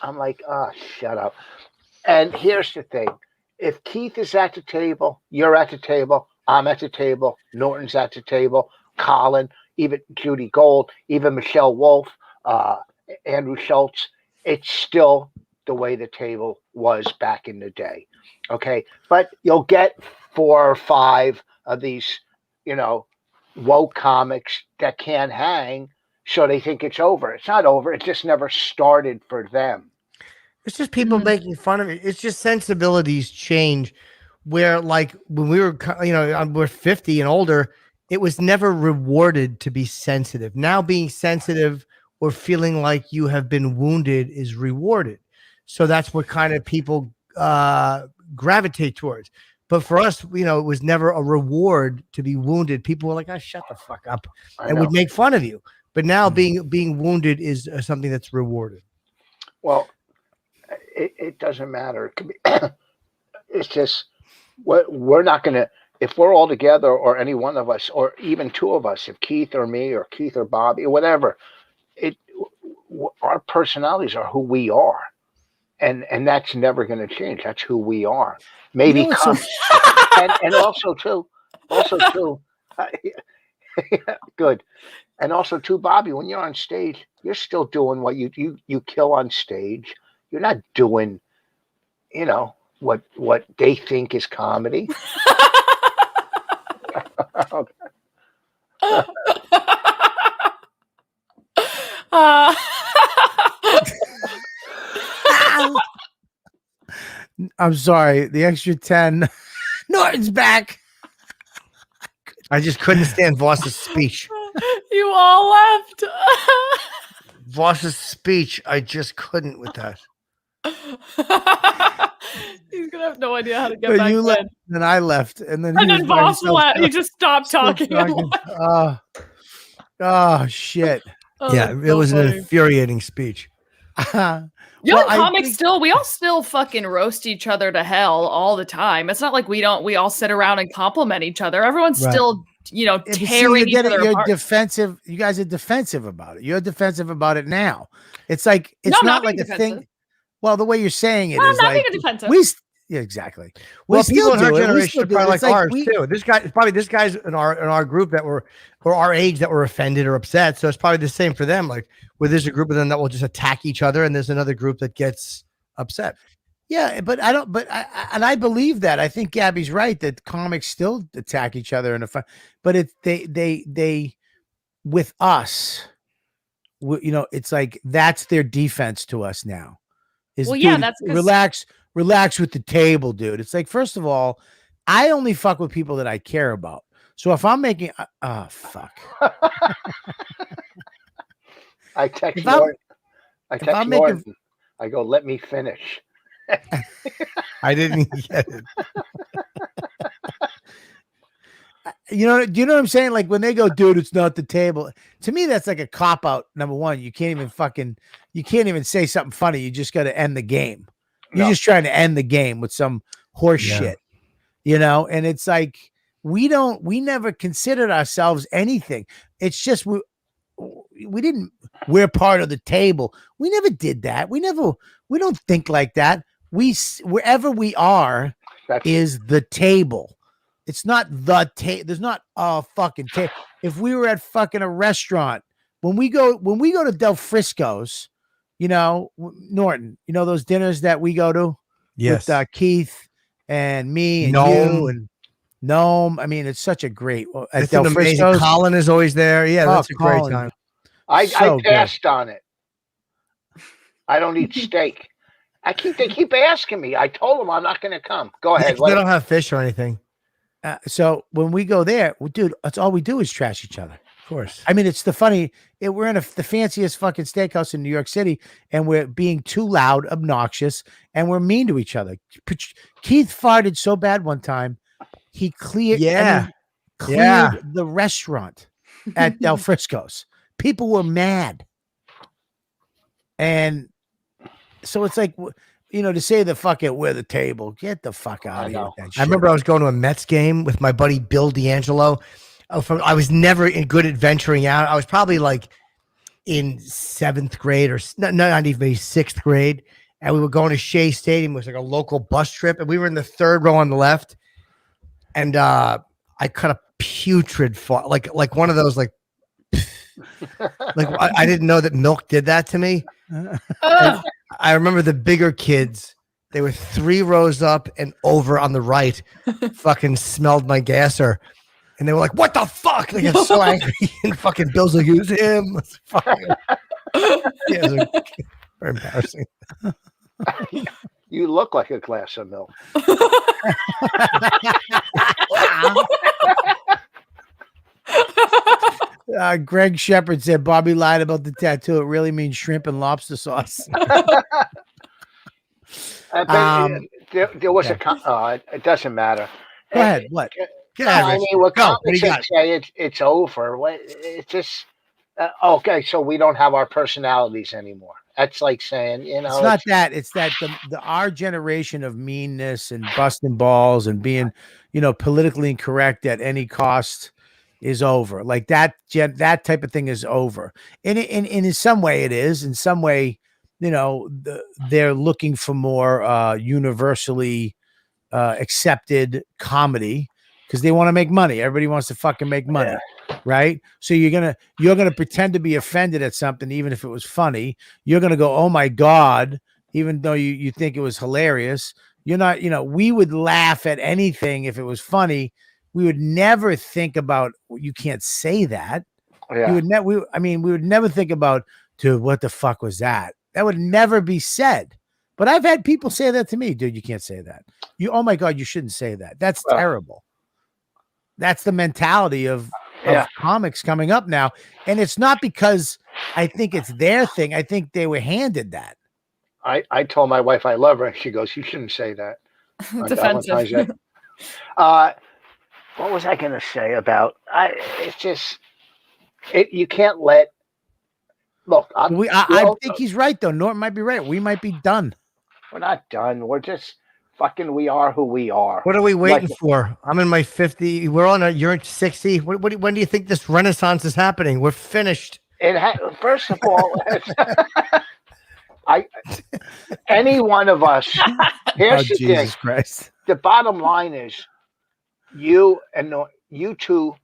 I'm like, "Oh, shut up." And here's the thing: if Keith is at the table, you're at the table, I'm at the table, Norton's at the table, Colin, even Judy Gold, even Michelle Wolf, Andrew Schultz, it's still the way the table was back in the day. Okay. But you'll get 4 or 5 of these, you know, woke comics that can't hang. So they think it's over. It's not over. It just never started for them. it's just people making fun of it. It's just sensibilities change. Where like when we were, you know, we're 50 and older, it was never rewarded to be sensitive. Now being sensitive or feeling like you have been wounded is rewarded. So that's what kind of people gravitate towards. But for us, you know, it was never a reward to be wounded. People were like, "Oh, shut the fuck up," and would make fun of you. But now being wounded is something that's rewarded. Well, it doesn't matter. It could be, it's just we're not going to, if we're all together or any one of us or even 2 of us, if Keith or me or Keith or Bobby or whatever, our personalities are who we are. And that's never going to change. That's who we are. Maybe You know and also too, good. And also too, Bobby, when you're on stage, you're still doing what you kill on stage. You're not doing, you know, what they think is comedy. I'm sorry. The extra 10. Norton's back. I just couldn't stand Voss's speech. You all left. Voss's speech, I just couldn't with that. He's gonna have no idea how to get But back you in. left, and I left, and then And he then was by Voss himself. left. He just stopped talking. and Talking. left. Oh shit. Oh, Yeah, that's it so was an funny. infuriating speech. Young Well, I comics think- still, we all still fucking roast each other to hell all the time. It's not like we all sit around and compliment each other. Everyone's Right. still, Yeah, but see, tearing each other you're apart. defensive. You guys are defensive about it. You're defensive about it now. It's like No, it's I'm not not like being a defensive. thing. Well, the way you're saying it No, I'm is not like being defensive. yeah, exactly. Well, We people in still our do it. We generation still are do it. probably It's like ours we- too. This guy's in our group that were our age that were offended or upset. So it's probably the same for them. Like where there's a group of them that will just attack each other, and there's another group that gets upset. Yeah, but I don't. But I believe that. I think Gabby's right that comics still attack each other in a fun. But they with us, it's like that's their defense to us now. Is Well, yeah, dude, that's 'cause- relax with the table, dude. It's like first of all, I only fuck with people that I care about. So if I'm making, fuck. I text If I'm- Norton. if I'm making- Norton. I go, let me finish. I didn't get it. Do you know what I'm saying? Like when they go, dude, it's not the table. To me, that's like a cop out. Number one, you can't even say something funny. You just got to end the game. You're No. just trying to end the game with some horse Yeah. shit, and it's like, we never considered ourselves anything. It's just, we're part of the table. We never did that. We don't think like that. Wherever we are That's is the table. It's not the table. There's not a fucking table. If we were at fucking a restaurant, when we go to Del Frisco's, Norton, those dinners that we go to Yes. with Keith and me and Gnome. you and Gnome. I mean, it's such a great at It's Del an amazing. Frisco's. Colin is always there. Yeah, Oh, that's a great Colin. time. I So good. passed on it. I don't eat steak. They keep asking me. I told them I'm not going to come. Go ahead. They don't have fish or anything. So when we go there, dude, that's all we do is trash each other. Of course. I mean, it's we're in the fanciest fucking steakhouse in New York City, and we're being too loud, obnoxious, and we're mean to each other. Keith farted so bad one time, he cleared the restaurant at Del Frisco's. People were mad. And so it's like, to say the fuck it, we're the table, get the fuck out of here with that shit. I remember I was going to a Mets game with my buddy Bill D'Angelo. I was never good at venturing out. I was probably like in 7th grade or not even maybe 6th grade. And we were going to Shea Stadium. It was like a local bus trip. And we were in the 3rd row on the left. And I cut a putrid fart, like one of those, like I didn't know that milk did that to me. I remember the bigger kids, they were 3 rows up and over on the right, fucking smelled my gasser. And they were like, what the fuck? They got so angry. And fucking Bill's like, use him. It was very embarrassing. You look like a glass of milk. Greg Shepard said Bobby lied about the tattoo. It really means shrimp and lobster sauce. There was it doesn't matter. Go ahead. What? Get No, out of I here. mean, what Go. What do you comics got? say it's over. It's just okay. So we don't have our personalities anymore. That's like saying, It's not that. It's that our generation of meanness and busting balls and being, politically incorrect at any cost is over. Like that type of thing is over. And in some way it is. In some way, they're looking for more universally accepted comedy because they want to make money. Everybody wants to fucking make money. Right. So you're gonna pretend to be offended at something, even if it was funny. You're gonna go, oh my God, even though you think it was hilarious. You're not, we would laugh at anything if it was funny. We would never think about, you can't say that. Yeah. We would never think about, dude, what the fuck was that? That would never be said. But I've had people say that to me, dude, you can't say that. Oh my God, you shouldn't say that. That's terrible. That's the mentality of Yeah. comics coming up now. And it's not because I think it's their thing. I think they were handed that. I told my wife I love her, and she goes, "You shouldn't say that." On Valentine's Defensive. Day. What was I going to say about? It's just you can't let. Look, I think he's right though. Norton might be right. We might be done. we're not done. We're just fucking. We are who we are. What are we waiting for? I'm in my 50. You're in 60. When do you think this renaissance is happening? We're finished. First of all, any one of us. Here's the Jesus thing. Christ. The bottom line is, you two.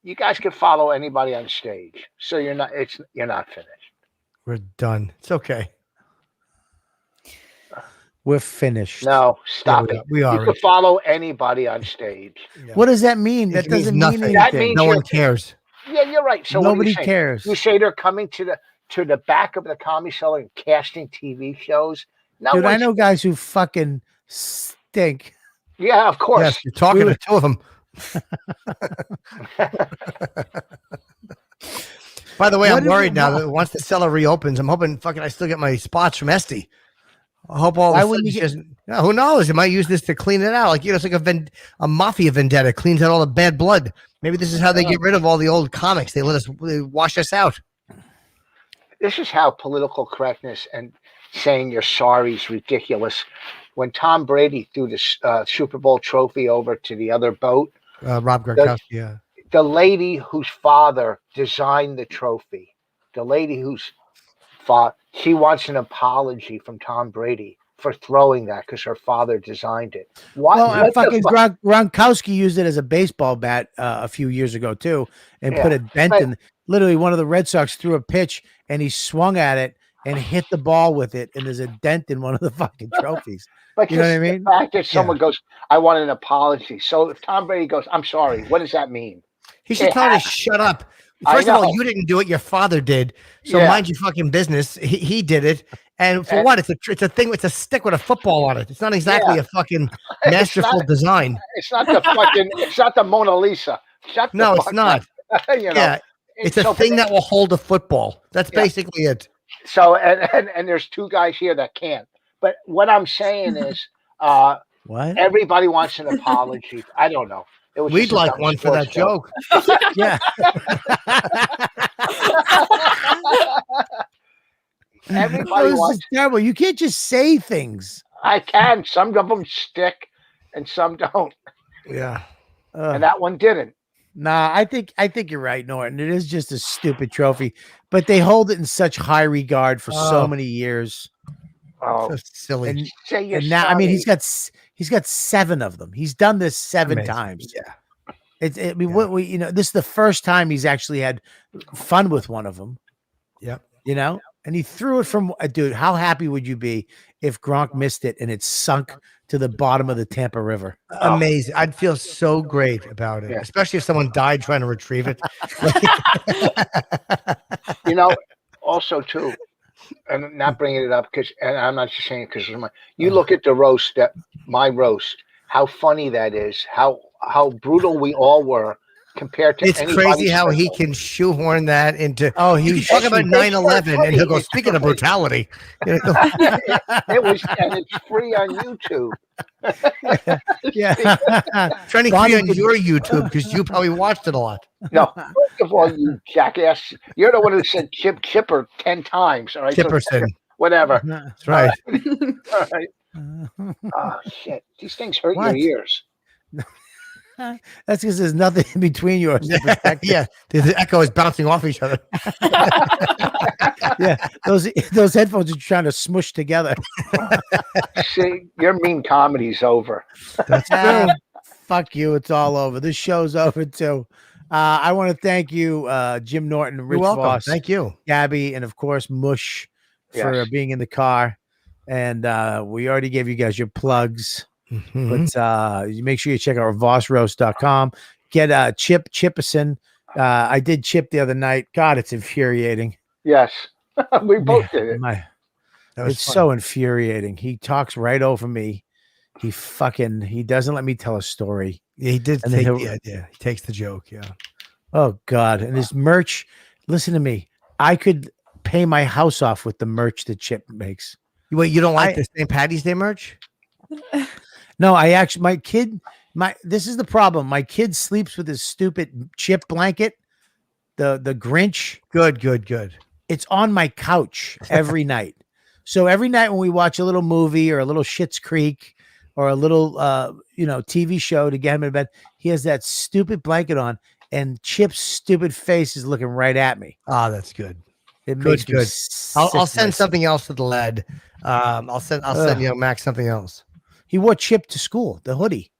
You guys can follow anybody on stage, so you're not finished. We're done. It's okay. We're finished. No, stop it. We are. You can follow anybody on stage. Yeah. What does that mean? That It means doesn't nothing. mean That anything. means No you're- one cares. Yeah, you're right. So Nobody what do you say? cares. You say they're coming to the back of the comedy cellar and casting TV shows. No Dude, I one's- know guys who fucking stink. Yeah, of course. Yes, you're talking to two of them. By the way, What I'm is worried it now about- that once the cellar reopens, I'm hoping fucking I still get my spots from Esty. I hope all. Why Of a wouldn't sudden you she doesn't- Yeah, who knows? It might use this to clean it out. Like it's like a mafia vendetta cleans out all the bad blood. Maybe this is how they get rid of all the old comics. They wash us out. This is how political correctness and saying you're sorry is ridiculous. When Tom Brady threw the Super Bowl trophy over to the other boat, Rob Gronkowski. Yeah. the lady whose father designed the trophy, the lady whose she wants an apology from Tom Brady for throwing that because her father designed it. Well, fucking Gronkowski used it as a baseball bat a few years ago too, and put a dent in. Literally, one of the Red Sox threw a pitch and he swung at it and hit the ball with it, and there's a dent in one of the fucking trophies. But you know what I mean? The fact that someone goes, "I want an apology." So if Tom Brady goes, "I'm sorry," what does that mean? He should tell her to shut up. First of all, you didn't do it. Your father did. So mind your fucking business. He did it. And for what? It's a thing. It's a stick with a football on it. It's not exactly a fucking masterful design. It's not the fucking. It's not the Mona Lisa. Shut the No, fuck it's not. up. You know, Yeah, it's a thing that will hold a football. That's basically it. So and there's two guys here that can't. But what I'm saying is, what? Everybody wants an apology. I don't know. We'd like one for that joke. Yeah. Everybody This wants. is terrible. You can't just say things. I can. Some of them stick, and some don't. Yeah. And that one didn't. Nah, I think you're right, Norton. It is just a stupid trophy, but they hold it in such high regard for so many years. Oh, so silly. And now, I mean, he's got 7 of them. He's done this 7 Amazing. times. Yeah. What we this is the first time he's actually had fun with one of them. Yep. And he threw it from dude. How happy would you be if Gronk missed it and it sunk to the bottom of the Tampa River? Amazing. I'd feel so great about it, especially if someone died trying to retrieve it. Also too, and not bringing it up because, and I'm not just saying it because you look at the roast, my roast, how funny that is, how brutal we all were compared to. It's crazy how he can shoehorn that into. Oh, he's talking about 9/11, and he'll go. Speaking of brutality, it was, and it's free on YouTube. Trying to free on your YouTube because you probably watched it a lot. No, first of all, you jackass, you're the one who said Chipper 10 times. All right, Chipperson. Whatever. That's right. All right. Oh shit! These things hurt your ears. That's because there's nothing in between yours. Yeah, the echo is bouncing off each other. Yeah, those headphones are trying to smush together. See, your mean comedy's over. That's true. Fuck you. It's all over. This show's over too. I want to thank you, Jim Norton, Rich You're welcome. Voss, Thank you, Gabby, and of course Mush for being in the car. And we already gave you guys your plugs. But you make sure you check out vossroast.com. Get Chip Chipperson. I did Chip the other night. God, it's infuriating. Yes, we both did it. It's so infuriating. He talks right over me. he doesn't let me tell a story. Yeah, he did And then take he'll- the idea. He takes the joke. Yeah. Oh God. And his merch, listen to me. I could pay my house off with the merch that Chip makes. Wait, you don't like I- the St. Patty's Day merch? No, I actually this is the problem. My kid sleeps with his stupid Chip blanket, the Grinch. Good. It's on my couch every night. So every night when we watch a little movie or a little Schitt's Creek or a little TV show to get him in bed, he has that stupid blanket on, and Chip's stupid face is looking right at me. Ah, that's good. It Good, makes me good. I'll sick send myself. something else to the lad. I'll send Max something else. He wore Chip to school, the hoodie.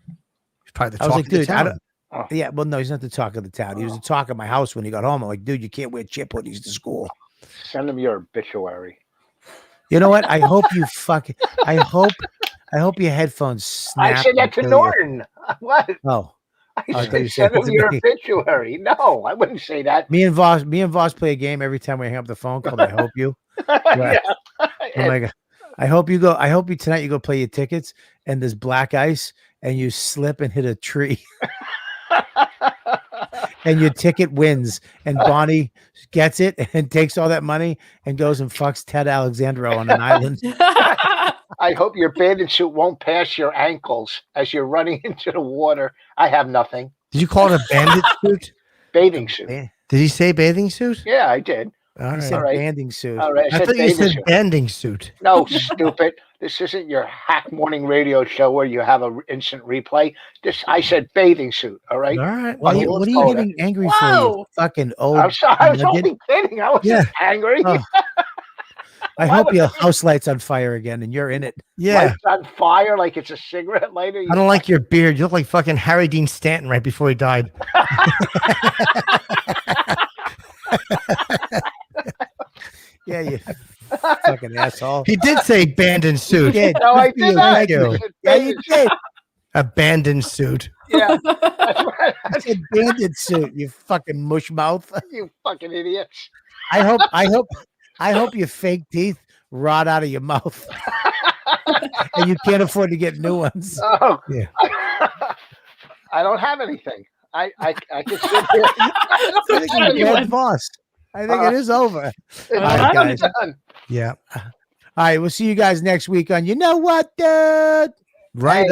He's probably the I was talk like, of the dude, I town. don't. Yeah, well, no, he's not the talk of the town. He was the talk of my house when he got home. I'm like, dude, you can't wear Chip hoodies to school. Send him your obituary. You know what? I hope you fucking. I hope your headphones snap. I said that to until you- Norton. What? Oh, I I thought said you said send him it to your me. obituary. No, I wouldn't say that. me and Voss play a game every time we hang up the phone called "I Hope You." Right. Yeah. Oh my god! I hope you tonight. You go play your tickets, and there's black ice, and you slip and hit a tree, and your ticket wins, and Bonnie gets it and takes all that money and goes and fucks Ted Alexandro on an island. I hope your bathing suit won't pass your ankles as you're running into the water. I have nothing. Did you call it a bandit suit? Bathing suit. Man, Did he say bathing suit? Yeah, I did. All he right. said All right. banding suit. All right. I said thought you bathing said suit. banding suit. No, stupid. This isn't your hack morning radio show where you have an instant replay. I said bathing suit. All right. All right. What are Well, you hold getting angry for? Whoa. You fucking old. I'm sorry. I was nugget? only kidding. I wasn't Yeah. angry. Oh. I Why hope would your I- house light's on fire again and you're in it. Yeah. Lights on fire like it's a cigarette lighter. I don't like your beard. You look like fucking Harry Dean Stanton right before he died. Yeah, you fucking asshole. He did say banding suit. You did. No, I Good for did you. not. Thank you. I said Yeah, bathing you suit. did. Abandoned suit. Yeah. That's right. You said bandit suit, you fucking mush mouth. You fucking idiots. I hope your fake teeth rot out of your mouth. And you can't afford to get new ones. Oh. Yeah. I don't have anything. I could sit here. I think you're dead boss. I think it is over. It's All right, guys. done. Yeah. All right, we'll see you guys next week on You Know What, Dude? Right.